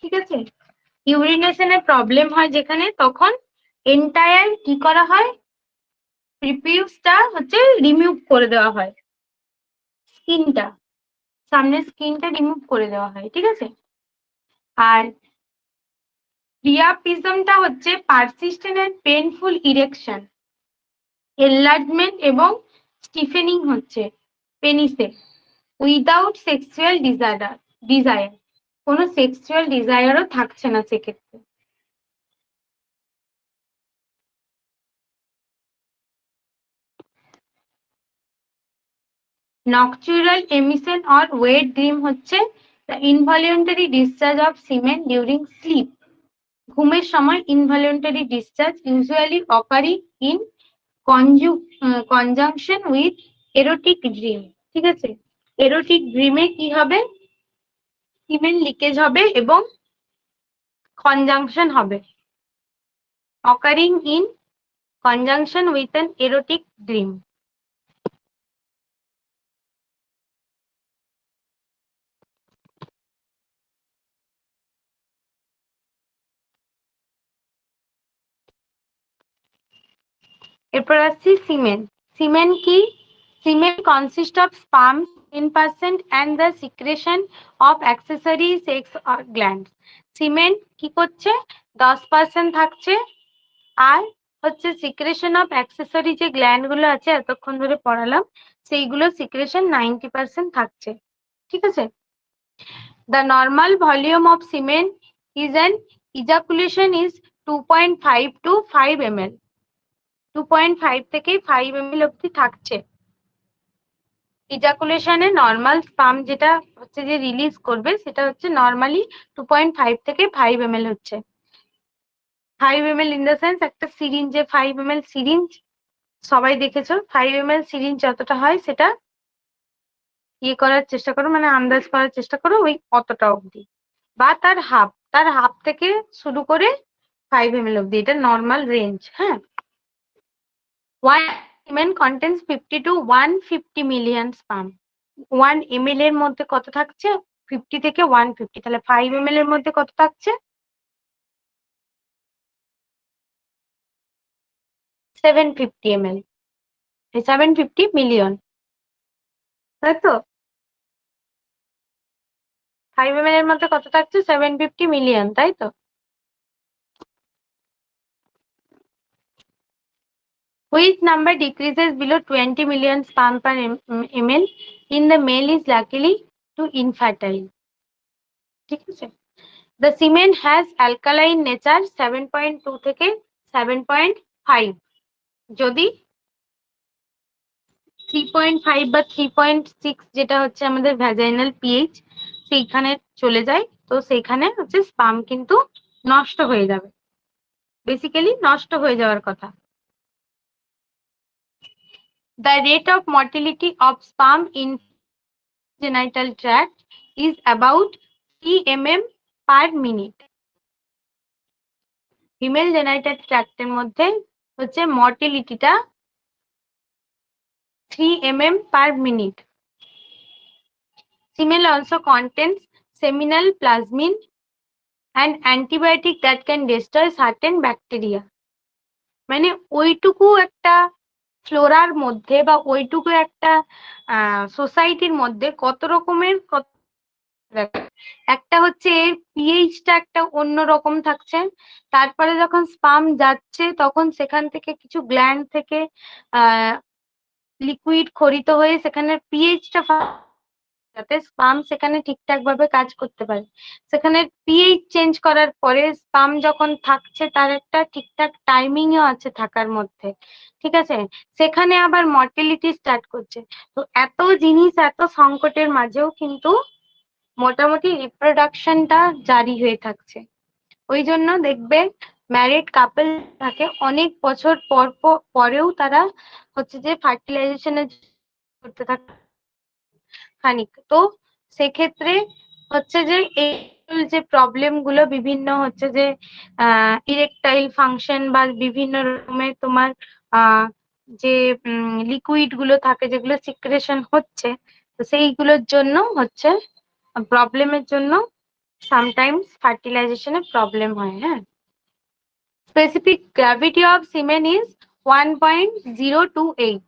A: ঠিক আছে। ইউরিনেশনের প্রবলেম হয় যেখানে, তখন এন্টায়ার কি করা হয়, প্রিপিউসটা হচ্ছে রিমুভ করে দেওয়া হয়, স্কিনটা, সামনের স্কিনটা রিমুভ করে দেওয়া হয়, ঠিক আছে। আর প্রিয়াপিজমটা হচ্ছে persistent and painful erection, enlargement এবং স্টিফেনিং হচ্ছে পেনিসে উইদাউট সেক্সুয়াল ডিজায়ার, কোনো সেক্সুয়াল ডিজায়ারও থাকছে না সেক্ষেত্রে। Nocturnal emission or wet dream হচ্ছে the involuntary discharge of semen during sleep. ঘুমের সময় involuntary discharge, usually occurring in conjunction with erotic dream, ঠিক আছে। এরোটিক ড্রিমে কি হবে, সিমেন লিকেজ হবে এবং কনজাংশন হবে, occurring in conjunction with an erotic dream. এরপর আসছি সিমেন। সিমেন কি? Semen consist of sperm 10% and the secretion of accessory sex glands. Semen কি করছে? 10% থাকছে, আর হচ্ছে সিক্রেশন অফ অ্যাক্সেসরি যে গ্ল্যান্ড গুলো আছে এতক্ষণ ধরে পড়ালাম, সেইগুলো সিক্রেশন 90% থাকছে। ঠিক আছে? The normal volume of semen is an ejaculation is 2.5 to 5 ml. 2.5 থেকে 5 ml অব্দি থাকছে। ইজাকুলেশনে নর্মাল স্পার্ম যেটা হচ্ছে যে রিলিজ করবে সেটা হচ্ছে নর্মালি 2.5 থেকে 5 ml হচ্ছে। 5 ml ইন দ্য সেন্স একটা সিরিঞ্জে 5 ml সিরিঞ্জ সবাই দেখেছো, 5 ml সিরিঞ্জ যতটা হয় সেটা ইয়ে করার চেষ্টা করো, মানে আন্দাজ করার চেষ্টা করো ওই অতটা অবধি, বা তার হাফ থেকে শুরু করে 5 ml অবধি, এটা নর্মাল রেঞ্জ। হ্যাঁ, 1 semen contains 50 to 150 million sperm। 1 ml এর মধ্যে কত থাকছে? 50 থেকে 150। তাহলে 5 ml এর মধ্যে কত থাকছে? 750 ml, 750 মিলিয়ন, তাই তো? 5 ml এর মধ্যে কত থাকছে? 750 মিলিয়ন, তাই তো? Which number decreases below 20 million sperm per ml in the male is likely to infertile? ঠিক আছে? The semen has alkaline nature 7.2 থেকে 7.5। যদি 3.5 বা 3.6 যেটা হচ্ছে আমাদের ভ্যাজাইনাল পিএইচ সেইখানে চলে যায়, তো সেইখানে হচ্ছে স্পার্ম কিন্তু নষ্ট হয়ে যাবে, বেসিক্যালি নষ্ট হয়ে যাওয়ার কথা। The rate of motility of sperm in genital tract is about 3 mm per minute। Female genital ট্র্যাক্টের মধ্যে হচ্ছে মর্টিলিটিটা 3 mm per minute। Semen also contains seminal plasmin, an antibiotic that can destroy certain bacteria। মানে ওইটুকু একটা ফ্লোরার মধ্যে বা ওইটুকু একটা সোসাইটির মধ্যে কত রকমের একটা হচ্ছে এর পিএইচটা একটা অন্য রকম থাকছে, তারপরে যখন স্পার্ম যাচ্ছে তখন সেখান থেকে কিছু গ্ল্যান্ড থেকে লিকুইড খরিত হয়ে সেখানে পিএইচটা, যাতে স্পার্ম সেখানে ঠিকঠাক ভাবে কাজ করতে পারে। সেখানে পিএইচ চেঞ্জ করার পরে স্পার্ম যখন থাকছে তার একটা ঠিকঠাক টাইমিংও আছে থাকার মধ্যে। ঠিক আছে? সেখানে আবার মর্টিলিটি স্টার্ট করছে। তো এত জিনিস, এত সংকটের মাঝেও কিন্তু মোটামুটি রিপ্রোডাকশনটা জারি হয়ে থাকছে। ওই জন্য দেখবে ম্যারিড কাপল থাকে অনেক বছর পরেও তারা হচ্ছে যে ফার্টিলাইজেশনের করতে থাকে খানিক। তো সেক্ষেত্রে হচ্ছে যে এই যে প্রবলেম গুলো বিভিন্ন হচ্ছে যে ইরেকটাইল ফাংশন বা বিভিন্ন রকমের তোমার যে লিকুইড গুলো থাকে যেগুলো সিক্রেশন হচ্ছে, তো সেইগুলোর জন্য হচ্ছে প্রবলেমের জন্য সামটাইমস ফার্টিলাইজেশনে প্রবলেম হয়। হ্যাঁ, specific gravity of semen is 1.028।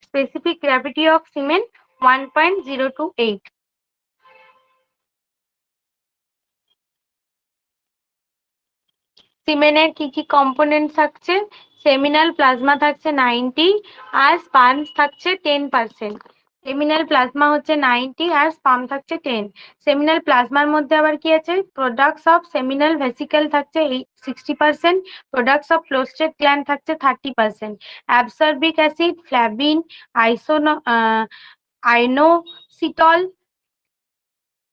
A: Specific gravity of semen 1.028। সিমেনের কি কি কম্পোনেন্ট থাকছে? সেমিনাল প্লাজমা থাকছে 90 আর স্পার্ম থাকছে 10%। সেমিনাল প্লাজমা হচ্ছে 90 আর স্পার্ম থাকছে 10। সেমিনাল প্লাজমার মধ্যে আবার কি আছে? প্রোডাক্টস অফ সেমিনাল ভেসিকেল থাকছে 60%, প্রোডাক্টস অফ ক্লোস্টেড গ্ল্যান্ড থাকছে 30%। Ascorbic acid, flavin, inositol,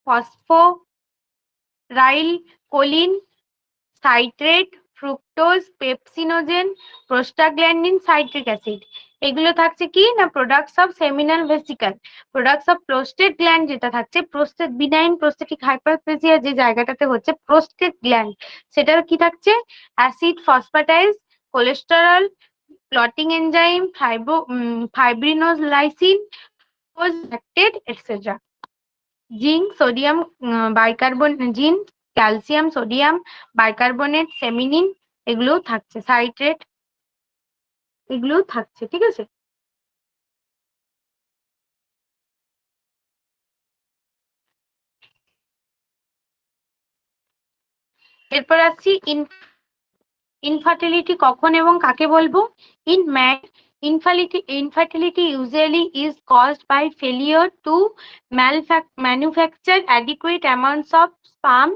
A: phosphoryl choline, citrate, fructose, pepsinogen, prostaglandin, citric acid, এগুলো থাকছে কি না products of seminal vesicle. Products of prostate gland যেটা থাকছে, প্রোস্টেট বিনাইন প্রোস্টেটিক হাইপারপ্লেসিয়া যে জায়গাটাতে হচ্ছে প্রোস্টেট গ্ল্যান্ড, সেটার কি থাকছে? Acid phosphatase, cholesterol, clotting enzyme, fibrinolysin, etcetera. Zinc, sodium zinc, calcium, sodium bicarbonate, seminin, এগুলোও থাকছে, সাইট্রেট, এগুলোও থাকছে। ঠিক আছে? এরপর আসছি ইনফার্টিলিটি কখন এবং কাকে বলবো। In man, infertility usually is caused by failure to manufacture adequate amounts of sperm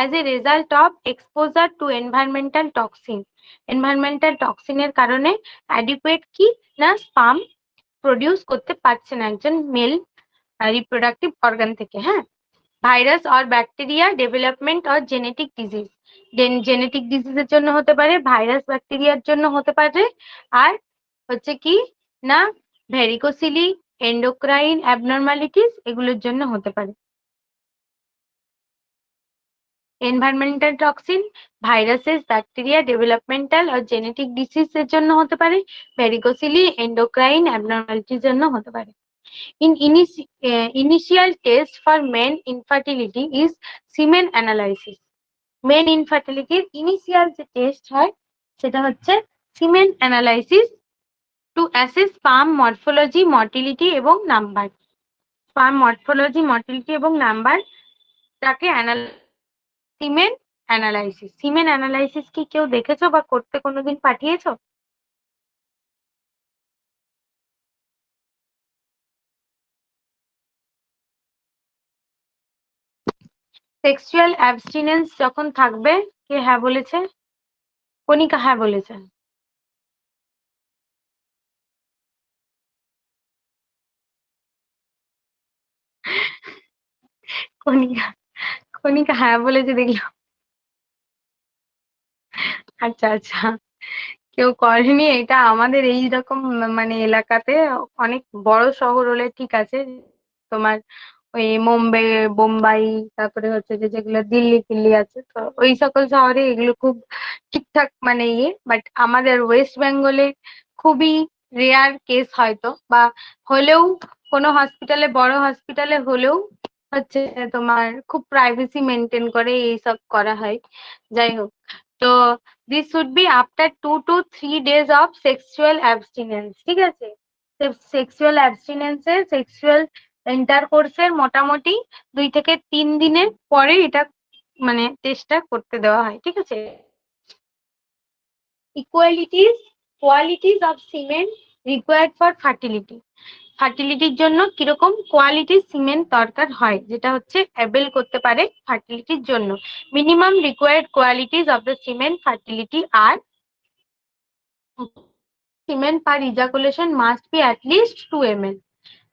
A: as a result of exposure to environmental toxin. environmental toxin এর কারণে adequate কি না sperm প্রডিউস করতে পারছে না একজন মেল রিপ্রোডাক্টিভ অর্গান থেকে। হ্যাঁ, virus or bacteria development or genetic disease, genetic ডিজিজের জন্য হতে পারে, ভাইরাস ব্যাকটেরিয়ার জন্য হতে পারে, আর হচ্ছে কি না ভেরিকোসিলি, এন্ডোক্রাইন অ্যাবনর্মালিটিস এগুলোর জন্য হতে পারে। Environmental toxin, viruses, bacteria, developmental আর জেনেটিক ডিজিজের জন্য হতে পারে, ভেরিকোসিলি, এন্ডোক্রাইন অ্যাবনর্মালিটির জন্য হতে পারে। Initial test for men infertility is semen analysis. Men infertility initial যে টেস্ট হয় সেটা হচ্ছে semen analysis to assess sperm morphology, motility এবং নাম্বার। স্পার্ম মরফোলজি, মর্টিলিটি এবং নাম্বার তাকে সিমেন অ্যানালাইসিস। সিমেন অ্যানালাইসিস কি কেউ দেখেছো বা করতে কোনোদিন পাঠিয়েছো? সেক্সুয়াল অ্যাবস্টিনেন্স যখন থাকবে, কে হ্যাঁ বলেছে? কণিকা হ্যাঁ বলেছে। কণিকা কণিকা হ্যাঁ বলেছে দেখলাম। আচ্ছা আচ্ছা, কেউ করেনি এটা আমাদের এইরকম মানে এলাকাতে। অনেক বড় শহর হলে ঠিক আছে, তোমার ওই মুম্বাই, বোম্বাই, তারপরে হচ্ছে যে যেগুলো দিল্লি ফিল্লি আছে, তো ওই সকল শহরে এগুলো খুব ঠিকঠাক মানে বাট আমাদের ওয়েস্ট বেঙ্গলে খুবই রেয়ার কেস হয়তো, বা হলেও কোনো হসপিটালে, বড় হসপিটালে হলেও হচ্ছে তোমার খুব প্রাইভেসি মেনটেন করে এইসব করা হয়। যাই হোক, তো this should be after 2 to 3 days of sexual abstinence, ঠিক আছে? সেক্সুয়াল অ্যাবস্টিনেন্সে, সেক্সুয়াল ইন্টারকোর্সের মোটামুটি 2 থেকে 3 দিনের পরে এটা মানে টেস্টটা করতে দেওয়া হয়, ঠিক আছে? Qualities of semen required for fertility. ফার্টিলিটির জন্য কিরকম কোয়ালিটির সিমেন্ট দরকার হয়, যেটা হচ্ছে অ্যাবেল করতে পারে ফার্টিলিটির জন্য। Minimum required qualities of the semen fertility are semen per ejaculation must be at least 2 ml।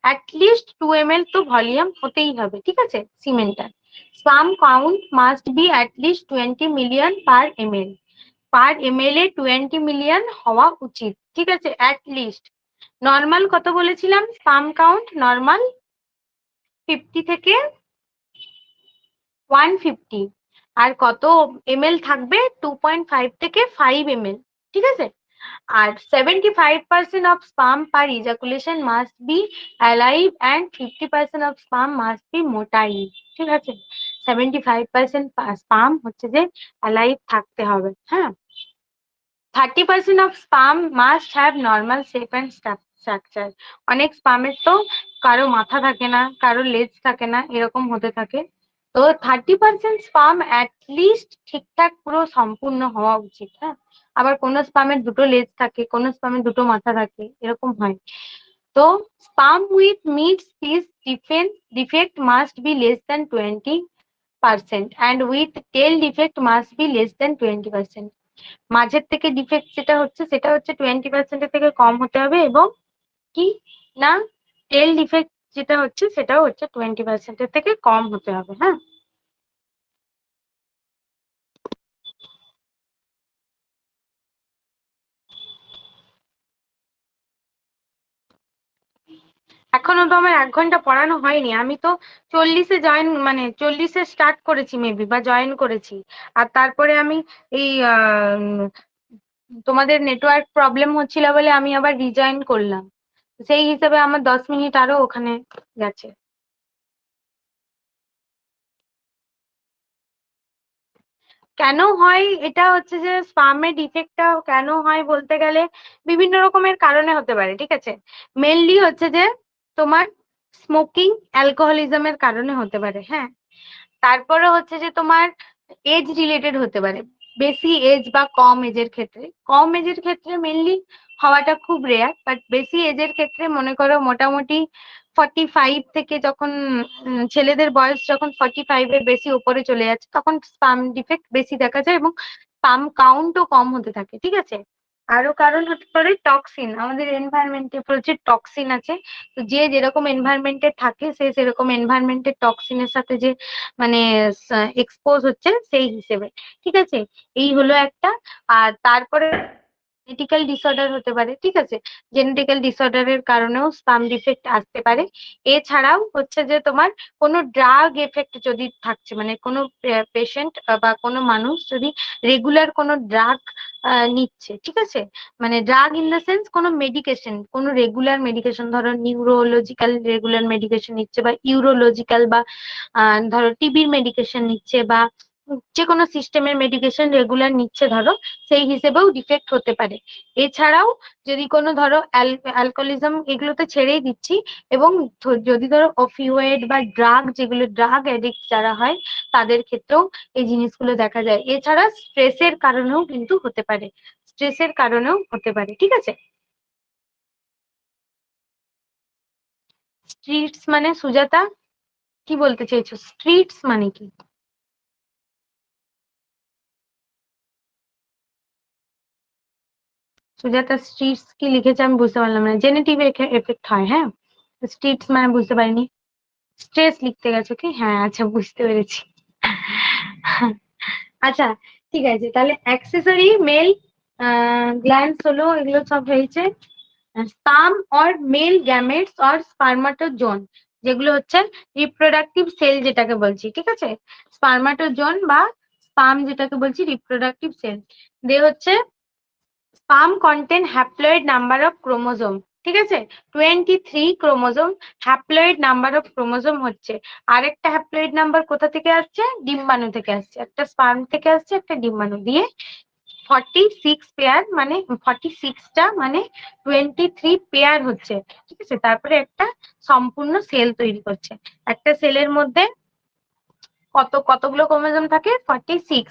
A: At least 2 ml তো ভলিউম হতেই হবে, ঠিক আছে সিমেন্টটার। Sperm count must be at least 20 million per ml। Per ml এ 20 মিলিয়ন হওয়া উচিত, ঠিক আছে, অ্যাটলিস্ট। নর্মাল কত বলেছিলাম? স্পার্ম কাউন্ট নর্মাল 50 থেকে 150, আর কত ml থাকবে? 2.5 থেকে 5 ml, ঠিক আছে। আর 75% of sperm per ejaculation must be alive and 50% of sperm must be motile, ঠিক আছে। 75% sperm হচ্ছে যে alive থাকতে হবে। হ্যাঁ, 30% of sperm must have normal shape and structure. অনেক স্পামের তো কারো মাথা থাকে না, কারো লেজ থাকে না, এরকম হতে থাকে। তো 30% স্পাম অ্যাটলিস্ট ঠিকঠাক পুরো সম্পূর্ণ হওয়া উচিত। হ্যাঁ, আবার কোন স্পামের দুটো লেজ থাকে, কোন স্পামের দুটো মাথা থাকে, এরকম হয়। তো sperm with mid piece defect must be less than 20% and with tail defect must be less than 20%. মাঝের থেকে ডিফেক্ট যেটা হচ্ছে সেটা হচ্ছে 20% এর থেকে কম হতে হবে, এবং কি না টেল ডিফেক্ট যেটা হচ্ছে সেটাও হচ্ছে 20% এর থেকে কম হতে হবে। হ্যাঁ, এখনো তো আমার 1 ঘন্টা পড়ানো হয়নি। আমি তো 40-এ জয়েন মানে 40-এ স্টার্ট করেছি মেবি, বা জয়েন করেছি। আর তারপরে আমি এই তোমাদের নেটওয়ার্ক প্রবলেম হচ্ছিল বলে আমি আবার রিজয়েন করলাম। সেই হিসেবে আমার 10 মিনিট আরো ওখানে গেছে। কেন হয় এটা হচ্ছে যে স্পার্মের ডিফেক্টটা কেন হয় বলতে গেলে বিভিন্ন রকমের কারণে হতে পারে, ঠিক আছে। মেনলি হচ্ছে যে তোমার স্মোকিং, অ্যালকোহলিজমের কারণে হতে পারে। হ্যাঁ, তারপরে হচ্ছে যে তোমার এজ রিলেটেড হতে পারে, বেশি এজ বা কম এজের ক্ষেত্রে। কম এজের ক্ষেত্রে মেনলি হওয়াটা খুব রেয়ার, বাট বেশি এজের ক্ষেত্রে মনে করো মোটামুটি 45 থেকে যখন ছেলেদের বয়স যখন 45 এর বেশি উপরে চলে যাচ্ছে তখন স্পাম ডিফেক্ট বেশি দেখা যায় এবং স্পাম কাউন্টও কম হতে থাকে, ঠিক আছে। আরো কারণ হতে পারে টক্সিন, আমাদের এনভায়রনমেন্টে প্রচুর টক্সিন আছে। তো যে যেরকম এনভায়রনমেন্টে থাকে সে সেরকম এনভায়রনমেন্টের টক্সিনের সাথে যে মানে এক্সপোজ হচ্ছে সেই হিসেবে, ঠিক আছে। এই হলো একটা। আর তারপরে জেনেটিক্যাল ডিসঅর্ডার হতে পারে, ঠিক আছে। জেনেটিক্যাল ডিসঅর্ডারের কারণেও স্পাম ডিফেক্ট আসতে পারে। এছাড়াও হচ্ছে যে তোমার কোনো ড্রাগ এফেক্ট যদি থাকছে, মানে কোনো পেশেন্ট বা কোনো মানুষ যদি রেগুলার কোনো ড্রাগ নিচ্ছে, ঠিক আছে। মানে ড্রাগ ইন দ্য সেন্স কোনো মেডিকেশন, কোনো রেগুলার মেডিকেশন, ধরো নিউরোলজিক্যাল রেগুলার মেডিকেশন নিচ্ছে বা ইউরোলজিক্যাল বা ধরো টিবির মেডিকেশন নিচ্ছে বা যে কোনো সিস্টেমের মেডিকেশন রেগুলার নিচ্ছে ধরো, সেই হিসেবেও ডিফেক্ট হতে পারে। এছাড়াও যদি কোনো ধরো অ্যালকোহলিজম, এগুলো তো ছেড়েই দিচ্ছি, এবং যদি ধরো অফিওয়েড বা ড্রাগ, যেগুলো ড্রাগ অ্যাডিক্ট যারা হয় তাদের ক্ষেত্রেও এই জিনিসগুলো দেখা যায়। এছাড়া স্ট্রেসের কারণেও কিন্তু হতে পারে, স্ট্রেসের কারণেও হতে পারে, ঠিক আছে। স্ট্রিটস মানে সুজাতা কি বলতে চাইছো? স্ট্রিটস মানে কি? সুজাতা স্ট্রিটস কি লিখেছে আমি বুঝতে পারলাম না। জেনেটিভ এফেক্ট হয়, হ্যাঁ। স্ট্রিটস মানে বুঝতে পারিনি। স্ট্রেস লিখতে গেছো কি? হ্যাঁ, আচ্ছা, বুঝতে পেরেছি। আচ্ছা, ঠিক আছে, তাহলে অ্যাক্সেসরি মেল গ্ল্যান্ডস হলো, এগুলো সব হয়েছে। Sperm or male gametes or spermatozoon, যেগুলো হচ্ছে রিপ্রোডাক্টিভ সেল যেটাকে বলছি, ঠিক আছে। স্পার্মাটোজোন বা স্পাম যেটাকে বলছি রিপ্রোডাক্টিভ সেল, দে হচ্ছে sperm contain haploid number of chromosome, ঠিক আছে। 23 chromosome, haploid number of chromosome হচ্ছে। আরেকটা হ্যাপ্লয়েড নাম্বার কোথা থেকে আসছে? ডিম্বাণু থেকে আসছে, একটা স্পার্ম থেকে আসছে, একটা ডিম্বাণু দিয়ে 46 পেয়ার, মানে 46টা মানে 23 পেয়ার হচ্ছে, ঠিক আছে। তারপরে একটা সম্পূর্ণ সেল তৈরি করছে। একটা সেলের মধ্যে কতগুলো ক্রোমোজোম থাকে? 46।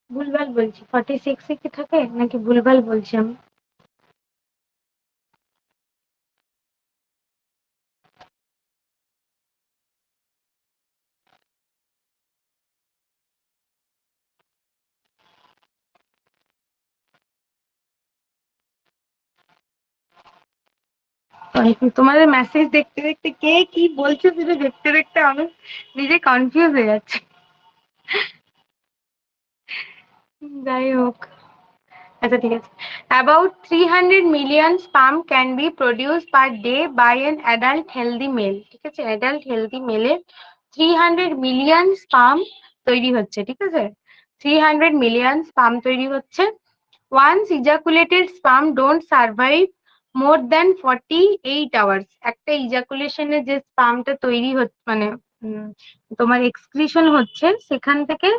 A: ভুলভাল বলছি? 46 কি থাকে নাকি ভুলভাল বলছি আমি? তোমাদের মেসেজ দেখতে দেখতে কে কি বলছে সেটা দেখতে দেখতে আমি নিজে কনফিউজ হয়ে যাচ্ছি। যাই হোক, আচ্ছা ঠিক আছে। About 300 million sperm can be produced per day by an adult healthy male, ঠিক আছে। অ্যাডাল্ট হেলদি মেলের 300 মিলিয়ন স্পাম তৈরি হচ্ছে, ঠিক আছে। 300 মিলিয়ন স্পাম তৈরি হচ্ছে। Once ejaculated sperm don't survive more than 48 hours, একটা ইজাকুলেশনে যে স্পামটা তৈরি হচ্ছে, মানে তোমার এক্সক্রিশন হচ্ছে সেখান থেকে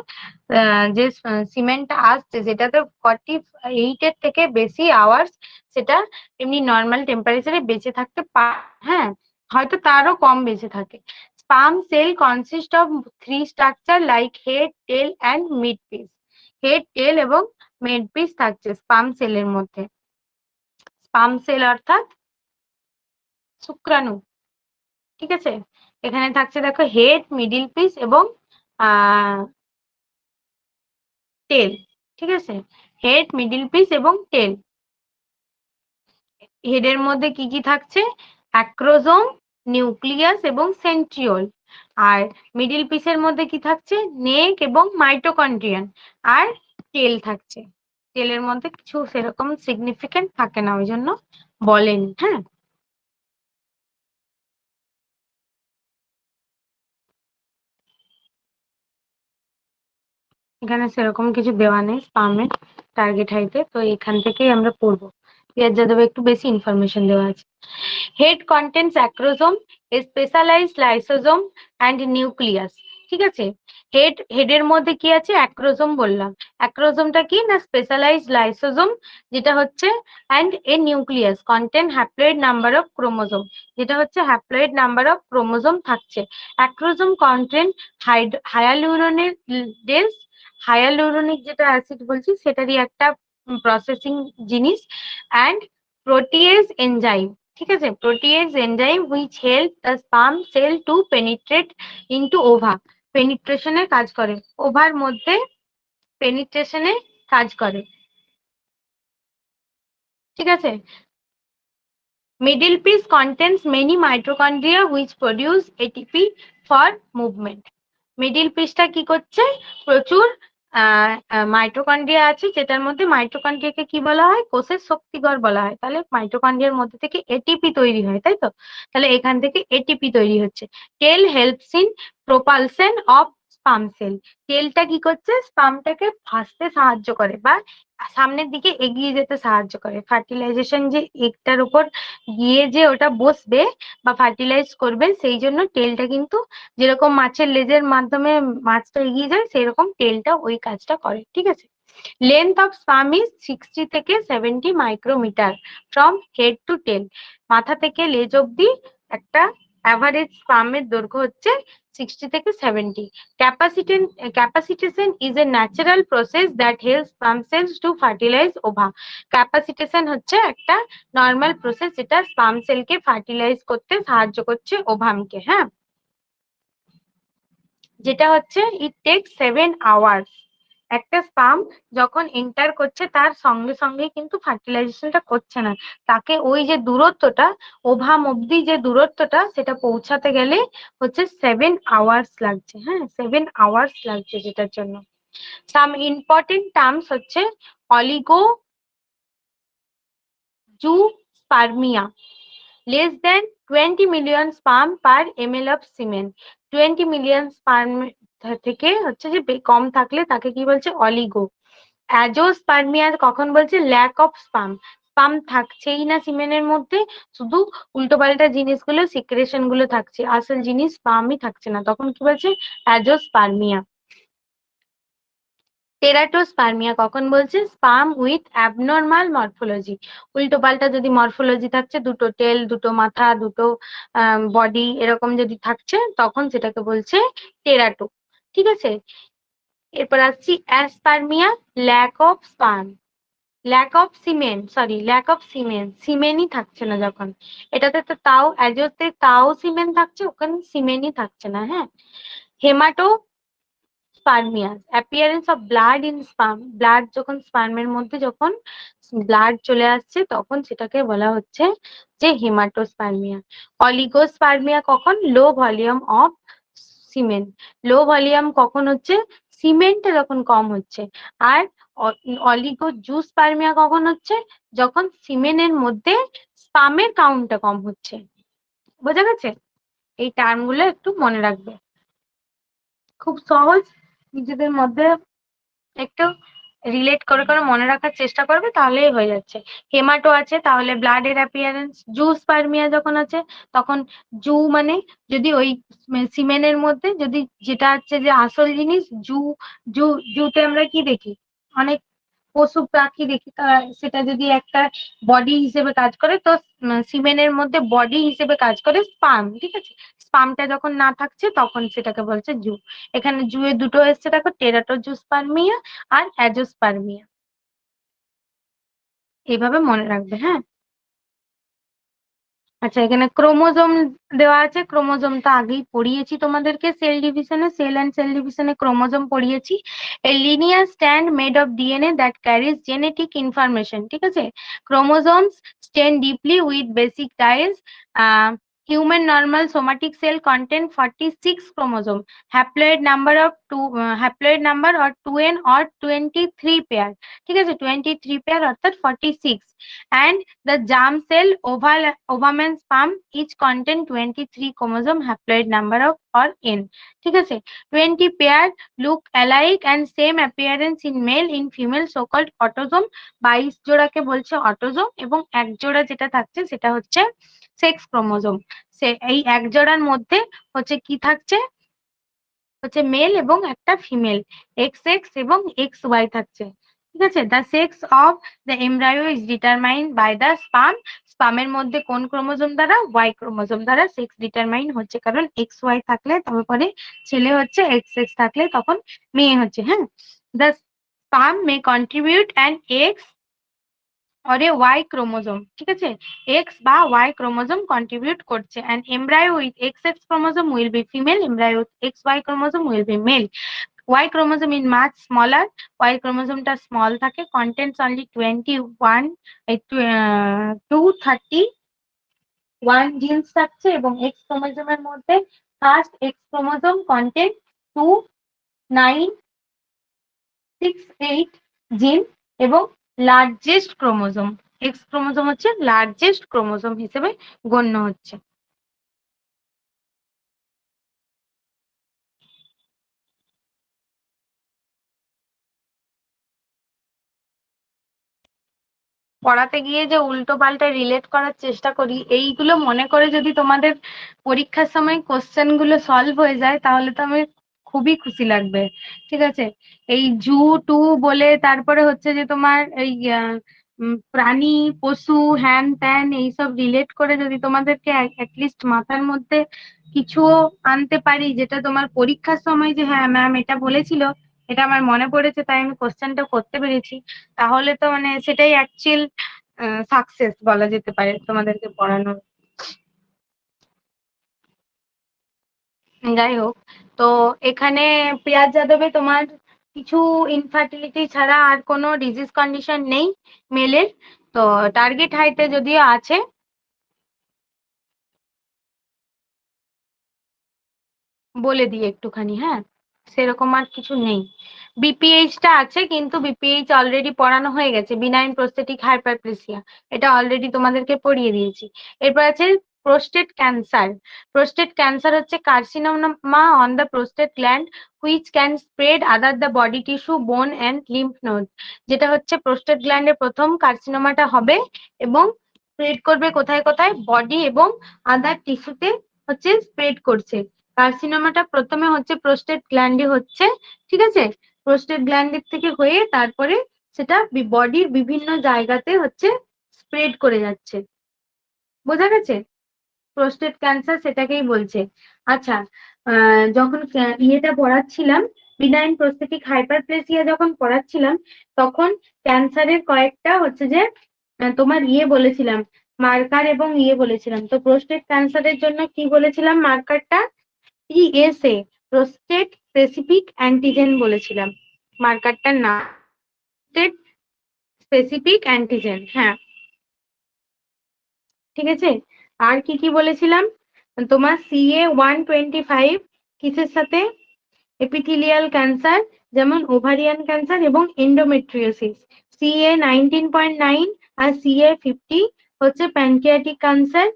A: যে সিমেন্টটা আসছে, যেটাতে 48 এর থেকে বেশি আওয়ার্স সেটা এমনি নর্মাল টেম্পারেচারে বেঁচে থাকতে পারে, হ্যাঁ। হয়তো তারও কম বেঁচে থাকে। Sperm cell consist of three structure like head, tail and mid piece. Head, tail এবং মেড পিস থাকছে স্পাম সেলের মধ্যে। স্পাম সেল অর্থাৎ শুক্রাণু, ঠিক আছে। এখানে থাকছে দেখো হেড, মিডিল পিস এবং টেল, ঠিক আছে। হেড, মিডিল পিস এবং টেল। হেডের মধ্যে কি কি থাকছে? অ্যাক্রোজোম, নিউক্লিয়াস এবং সেন্ট্রিওল। আর মিডিল পিসের মধ্যে কি থাকছে? নেক এবং মাইটোকন্ড্রিয়ান। আর টেল থাকছে। টেলের মধ্যে কিছু সেরকম সিগনিফিকেন্ট থাকে না, ওই জন্য বলেনি, হ্যাঁ। এখানে সেরকম কিছু দেওয়া নেই স্পামের টার্গেট হাইটে, তো এখান থেকেই আমরা পড়বো। পিয়াজ যাদবে একটু বেশি ইনফরমেশন দেওয়া আছে। Head contains acrosome, a specialized lysosome and nucleus. ঠিক আছে। হেডের মধ্যে কি আছে, অ্যাক্রোজোম বললাম। অ্যাক্রোজোমটা কি না, স্পেশালাইজড লাইসোজোম, যেটা হচ্ছে and a nucleus contain haploid number of chromosome, যেটা হচ্ছে হ্যাপ্লয়েড নাম্বার অফ ক্রোমোজোম থাকছে। অ্যাক্রোজোম কন্টেন হায়ালুরোনিডেস, হায়ালুরোনিক যেটা অ্যাসিড বলছি সেটারই একটা প্রসেসিং জিনিস, অ্যান্ড প্রোটিয়েজ এনজাইম। ঠিক আছে, protease enzyme which help the sperm cell to penetrate into ova, পেনিট্রেশনে কাজ করে, ওভার মধ্যে পেনিট্রেশনে কাজ করে। ঠিক আছে। Middle piece contains many mitochondria which produce ATP for movement. Middle পিসটা কি করছে, প্রচুর মাইটোকন্ড্রিয়া আছে, যেটার মধ্যে মাইটোকন্ড্রিয়াকে কি বলা হয়, কোষের শক্তিঘর বলা হয়। তাহলে মাইটোকন্ড্রিয়ার মধ্যে থেকে এটিপি তৈরি হয়, তাই তো। তাহলে এখান থেকে এটিপি তৈরি হচ্ছে। Tail helps in propulsion of sperm cell. টেলটা কি করছে, স্পার্মটাকে ভাসতে সাহায্য করে বা সামনের দিকে এগিয়ে যেতে সাহায্য করে। ফার্টিলাইজেশন যে এগটার উপর গিয়ে যে ওটা বসবে বা ফার্টিলাইজ করবে, সেই জন্য টেলটা কিন্তু যেরকম মাছের লেজের মাধ্যমে মাছটা এগিয়ে যায়, সেরকম টেলটা ওই কাজটা করে। ঠিক আছে। লেন্থ অফ স্পার্ম ইজ 60 থেকে 70 micrometre from head to tail. মাথা থেকে লেজ অব্দি একটা অ্যাভারেজ স্পার্মের দৈর্ঘ্য হচ্ছে 60 থেকে 70। Capacitation is a natural process that helps sperm cells to fertilize ova. Capacitation হচ্ছে একটা নর্মাল প্রসেস যেটা স্পার্ম সেলকে ফার্টিলাইজ করতে সাহায্য করছে ওভামকে। হ্যাঁ, যেটা হচ্ছে ইট টেক 7 আওয়ার্স। একটা স্পার্ম যখন এন্টার করছে তার সঙ্গে সঙ্গে কিন্তু ফার্টিলাইজেশনটা করছে না, তাকে ওই যে দূরত্বটা, ওভাম অব্দি যে দূরত্বটা, সেটা পৌঁছাতে গেলে হচ্ছে 7 আওয়ার্স লাগছে। হ্যাঁ, 7 আওয়ার্স লাগছে, যেটার জন্য সাম ইম্পর্টেন্ট টার্মস হচ্ছে oligo জুস্পার্মিয়া, less than 20 million sperm per ml of semen। 20 million sperm থেকে হচ্ছে যে কম থাকলে তাকে কি বলছে, অলিগো। অ্যাজোস্পার্মিয়া কখন বলছে, ল্যাক অফ স্পার্ম, স্পার্ম থাকছেই না সিমেনের মধ্যে, শুধু উল্টোপাল্টা জিনিসগুলো, সিক্রেশন গুলো থাকছে, আসল জিনিস স্পার্মই থাকছে না, তখন কি বলছে, অ্যাজোস্পার্মিয়া। টেরাটোস্পার্মিয়া কখন বলছে, স্পার্ম উইথ অ্যাবনর্মাল মরফোলজি, উল্টো পাল্টা যদি মরফোলজি থাকছে, দুটো টেল, দুটো মাথা, দুটো বডি এরকম যদি থাকছে, তখন সেটাকে বলছে টেরাটো। ঠিক আছে। এরপর আসছি aspermia, lack of sperm, lack of semen, sorry lack of semen, সিমেনই থাকছে না যখন। এটাতে তো তাও অ্যাজোতে তাও সিমেন থাকছে, ওখানে সিমেনই থাকছে না। হ্যাঁ। Haematospermia, appearance of blood in sperm, blood যখন স্পার্মের মধ্যে যখন ব্লাড চলে আসছে, তখন সেটাকে বলা হচ্ছে যে হেমাটোস্পার্মিয়া। অলিগোস্পার্মিয়া কখন, লো ভলিউম অফ সিমেন, লো ভলিউম কখন হচ্ছে, সিমেন্টটা যখন কম হচ্ছে। আর অলিগোজুস্পার্মিয়া কখন হচ্ছে, যখন সিমেনের মধ্যে স্পার্মের কাউন্টটা কম হচ্ছে। বোঝা গেছে? এই টার্মগুলো একটু মনে রাখবে, খুব সহজ, নিজেদের মধ্যে একটু রিলেট করে করে মনে রাখার চেষ্টা করবে, তাহলেই হয়ে যাচ্ছে। হেমাটো আছে, তাহলে ব্লাডের অ্যাপিয়ারেন্স। জুস্পার্মিয়া যখন আছে, তখন জু মানে যদি ওই সিমেনের মধ্যে যদি যেটা হচ্ছে যে আসল জিনিস, জু জু জুতে আমরা কি দেখি, অনেক পশু পাখি দেখি, সেটা যদি একটা বডি হিসেবে কাজ করে, তো সিমেনের মধ্যে বডি হিসেবে কাজ করে স্পার্ম। ঠিক আছে। স্পার্মটা যখন না থাকছে, তখন সেটাকে বলছে জু। এখানে জুয়ে দুটো এসছে, দেখো, টেরাটোজুস্পার্মিয়া আর অ্যাজোস্পার্মিয়া। এইভাবে মনে রাখবে। হ্যাঁ। আচ্ছা, এখানে ক্রোমোজোম দেওয়া আছে, ক্রোমোজোমটা আগেই পড়িয়েছি তোমাদেরকে, সেল ডিভিশনে, সেল অ্যান্ড সেল ডিভিশনে ক্রোমোজোম পড়িয়েছি। A linear strand made of DNA that carries genetic information. ঠিক আছে। Chromosomes stain deeply with basic dyes. Human normal somatic cell contain 46 chromosome, haploid number of haploid number or 2n or 23 pair। ঠিক আছে, 23 pair অর্থাৎ 46। and the germ cell, ovum and sperm each contain 23 chromosome, haploid number of or n। ঠিক আছে। 20 pair look alike and same appearance in male, in female so called autosome। 22 জোড়াকে বলছে autosome, এবং এক জোড়া যেটা থাকছে সেটা হচ্ছে সেক্স ক্রোমোজোম। এই এক জোড়ার মধ্যে হচ্ছে কি থাকছে, হচ্ছে মেল এবং একটা ফিমেল, এক্স এক্স এবং এক্স ওয়াই থাকছে। ঠিক আছে, the sex of the embryo is determined by the sperm. স্পামের মধ্যে কোন ক্রোমোজোম দ্বারা? ওয়াই ক্রোমোজোম দ্বারা সেক্স ডিটারমাইন হচ্ছে, কারণ এক্স ওয়াই থাকলে তারপরে ছেলে হচ্ছে, এক্স এক্স থাকলে তখন মেয়ে হচ্ছে। হ্যাঁ, the sperm may contribute an X or a Y chromosome, ঠিক আছে, X বা Y chromosome contribute করছে, and embryo with XX chromosome will be female, embryo with XY chromosome will be male. Y chromosome is much smaller, Y chromosome টা small থাকে, contains only 21 to 31 genes থাকছে, এবং X chromosome এর মধ্যে first X chromosome contain 2968 জিন, এবং largest chromosome, x chromosome হচ্ছে largest chromosome হিসেবে গণ্য হচ্ছে। পড়াতে গিয়ে যে উল্টো পাল্টা রিলেট করার চেষ্টা করি, এইগুলো মনে করে যদি তোমাদের পরীক্ষার সময় কোশ্চেন গুলো সলভ হয়ে যায় তাহলে তো আমি খুবই খুশি লাগবে। ঠিক আছে, এই জু টু বলে তারপরে হচ্ছে যে তোমার এই প্রাণী পশু হ্যান ত্যান এইসব রিলেট করে যদি তোমাদেরকে অ্যাটলিস্ট মাথার মধ্যে কিছু আনতে পারি, যেটা তোমার পরীক্ষার সময় যে হ্যাঁ ম্যাম এটা বলেছিল, এটা আমার মনে পড়েছে তাই আমি কোশ্চেনটা করতে পেরেছি, তাহলে তো মানে সেটাই অ্যাকচুয়াল সাকসেস বলা যেতে পারে তোমাদেরকে পড়ানোর। যাই হোক, তো এখানে প্রিয়া যাদবে তোমার কিছু ইনফার্টিলিটি ছাড়া আর কোনো ডিজিজ কন্ডিশন নেই মেলের। তো টার্গেট হাইটে যদিও আছে, বলে দিই একটুখানি, হ্যাঁ, সেরকম আর কিছু নেই। বিপিএইচটা আছে, কিন্তু বিপিএইচ অলরেডি পড়ানো হয়ে গেছে, বিনাইন প্রোস্টেটিক হাইপারপ্লেসিয়া, এটা অলরেডি তোমাদেরকে পড়িয়ে দিয়েছি। এরপর আছে প্রোস্টেট ক্যান্সার। প্রোস্টেট ক্যান্সার হচ্ছে carcinoma on the prostate gland which can spread other the body tissue, বোন অ্যান্ড লিম্ফ নোড। যেটা হচ্ছে প্রোস্টেট গ্ল্যান্ডের প্রথম কার্সিনোমাটা হবে এবং স্প্রেড করবে কোথায় কোথায়? বডি এবং আদার টিস্যুতে হচ্ছে স্প্রেড করছে। কার্সিনোমাটা প্রথমে হচ্ছে প্রোস্টেট গ্ল্যান্ডে হচ্ছে, ঠিক আছে, প্রোস্টেট গ্ল্যান্ডের থেকে হয়ে তারপরে সেটা বডির বিভিন্ন জায়গাতে হচ্ছে স্প্রেড করে যাচ্ছে। বোঝা গেছে? প্রোস্টেট ক্যান্সার সেটাকেই বলছে। আচ্ছা, যখন ইয়েটা পড়াচ্ছিলাম, বিনাইন প্রোস্টেটিক হাইপারপ্লেসিয়া যখন পড়াচ্ছিলাম, তখন ক্যান্সারের কয়েকটা হচ্ছে যে তোমার ইয়ে বলেছিলাম, মার্কার এবং ইয়ে বলেছিলাম। তো প্রোস্টেট ক্যান্সারের জন্য কি বলেছিলাম মার্কারটা? পিএসএ, প্রোস্টেট স্পেসিফিক অ্যান্টিজেন বলেছিলাম মার্কারটার নাম, প্রোস্টেট স্পেসিফিক অ্যান্টিজেন। হ্যাঁ, ঠিক আছে। আর কি কি বলেছিলাম? তোমার CA-125 কিসের সাথে? এপিথেলিয়াল ক্যান্সার, যেমন ওভারিয়ান ক্যান্সার এবং এন্ডোমেট্রিওসিস। CA-19.9 আর CA-50 হচ্ছে প্যানক্রিয়াটিক ক্যান্সার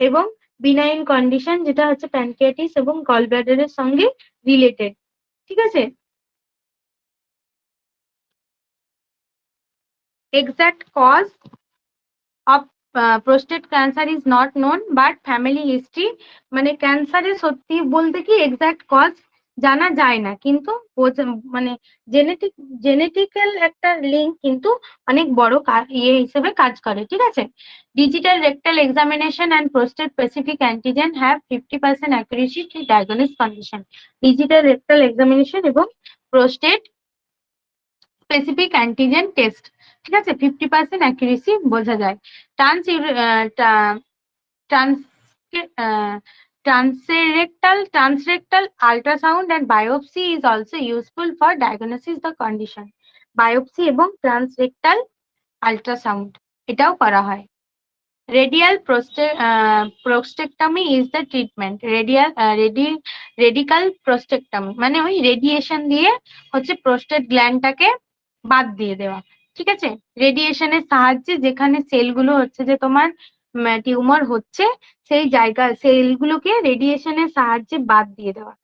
A: এবং বিনাইন কন্ডিশন, যেটা হচ্ছে প্যানক্রিয়াটিস এবং গলব্লাডারের সঙ্গে রিলেটেড। ঠিক আছে, exact cause of prostate cancer is not known, but family history, মানে ক্যান্সারের সত্যি বলতে কি এক্সাক্ট কজ জানা যায় না, কিন্তু মানে জেনেটিক্যাল একটা লিঙ্ক কিন্তু অনেক বড় ইয়ে হিসেবে কাজ করে। ঠিক আছে, digital rectal examination and prostate specific antigen have 50% accuracy to diagnose condition. Digital rectal examination এবং প্রোস্টেট স্পেসিফিক অ্যান্টিজেন টেস্ট, ঠিক আছে, 50% অ্যাকুরেসি বোঝা যায়। Trans trans transrectal ultrasound and biopsy is also useful for diagnosis the condition. Biopsy এবং transrectal ultrasound এটাও করা হয়। Radial prostatectomy is the treatment. Radical prostatectomy মানে ওই রেডিয়েশন দিয়ে হচ্ছে প্রোস্টেট গ্ল্যান্ডটাকে বাদ দিয়ে দেওয়া। ঠিক আছে, রেডিয়েশনের সাহায্যে যেখানে সেলগুলো হচ্ছে যে তোমার টিউমার হচ্ছে সেই জায়গা সেলগুলোকে রেডিয়েশনের সাহায্যে বাদ দিয়ে দেওয়া।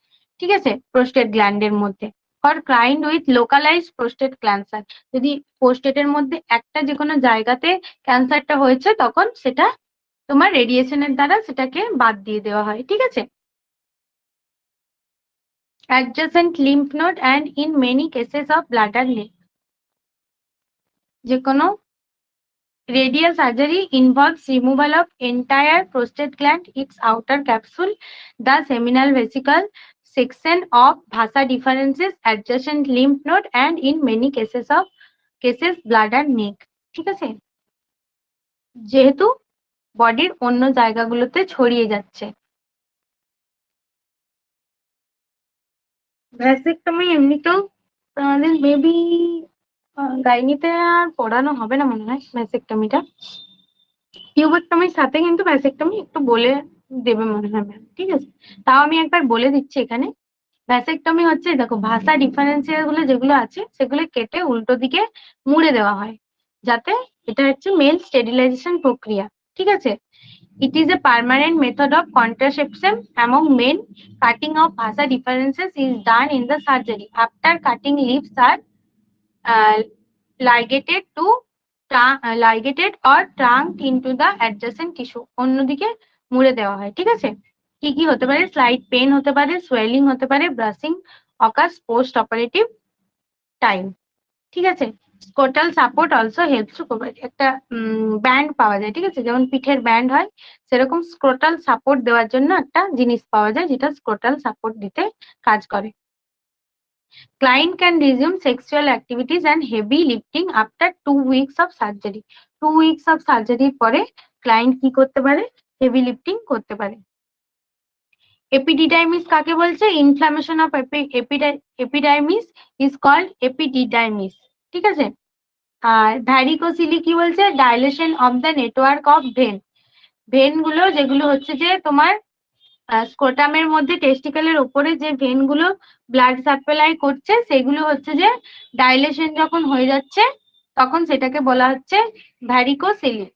A: ঠিক আছে, প্রোস্টেট গ্ল্যান্ডের মধ্যে for client with localised prostate cancer, যদি প্রোস্টেটের মধ্যে একটা যে কোনো জায়গাতে ক্যান্সারটা হয়েছে তখন সেটা তোমার রেডিয়েশনের দ্বারা সেটাকে বাদ দিয়ে দেওয়া হয়। ঠিক আছে, adjacent lymph node and in many cases of bladder neck. যে কোনো radial surgery involves removal of entire prostate gland, its outer capsule, the seminal vesicle, section of vasa deferences, adjacent lymph node, and in many cases bladder neck. ঠিক আছে, যেহেতু বডির অন্য জায়গাগুলোতে ছড়িয়ে যাচ্ছে। ভ্যাসেক্টমি এমনিতেও আমাদের মেবি গাইনিতে আর পড়ানো হবে না মনে হয় ভ্যাসেক্টমিটা, টিউবেক্টমির সাথে কিন্তু ভ্যাসেক্টমি একটু বলে দেবে মনে হয় ম্যাম, ঠিক আছে। তাও আমি একবার বলে দিচ্ছি এখানে, ভ্যাসেক্টমি হচ্ছে দেখো ভাষা ডিফারেন্সিয়াল গুলো যেগুলো আছে সেগুলো কেটে উল্টো দিকে মুড়ে দেওয়া হয়, যাতে এটা হচ্ছে মেল স্টেরিলাইজেশন প্রক্রিয়া, ঠিক আছে। It is a permanent method of contraception among men. Cutting of vasa differences is done in the surgery. After cutting, leaves are uh, ligated or trunked into the adjacent tissue. অন্যদিকে মুড়ে দেওয়া হয়, ঠিক আছে। কি কি হতে পারে? স্লাইট পেন হতে পারে, সোয়েলিং হতে পারে, bruising occurs post operative time, ঠিক আছে। Scrotal support also helps to provide, একটা ব্যান্ড পাওয়া যায়, ঠিক আছে, যেমন পিঠের ব্যান্ড হয় সেরকম স্ক্রোটাল সাপোর্ট দেওয়ার জন্য একটা জিনিস পাওয়া যায় যেটা স্ক্রোটাল সাপোর্ট দিতে কাজ করে। Client can resume sexual activities and heavy lifting after 2 weeks of surgery. 2 weeks of surgery পরে ক্লায়েন্ট কি করতে পারে? হেভি লিফটিং করতে পারে। এপিডিডাইমিস কাকে বলছে? Inflammation of epididymis is called epididymitis, ঠিক আছে। আর ভ্যারিকোসিলি কি বলছে? Dilation of the network of vein. Vein গুলো যেগুলো হচ্ছে যে তোমার স্কোটামের মধ্যে টেস্টিকেলের ওপরে যে ভেন গুলো ব্লাড সাপ্লাই করছে সেগুলো হচ্ছে যে ডাইলেশন যখন হয়ে যাচ্ছে তখন সেটাকে বলা হচ্ছে ভ্যারিকোসিলি,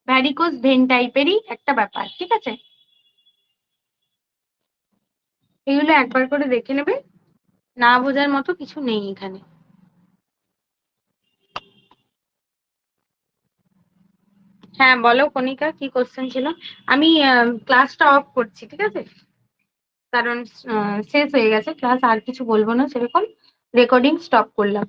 A: ভ্যারিকোস ভেন টাইপেরই একটা ব্যাপার, ঠিক আছে। এগুলো একবার করে দেখে নেবে, না বোঝার মতো কিছু নেই এখানে। হ্যাঁ বলো কণিকা, কি কোশ্চেন ছিল? আমি ক্লাসটা অফ করছি, ঠিক আছে, কারণ শেষ হয়ে গেছে ক্লাস, আর কিছু বলবো না, সেরকম রেকর্ডিং স্টপ করলাম।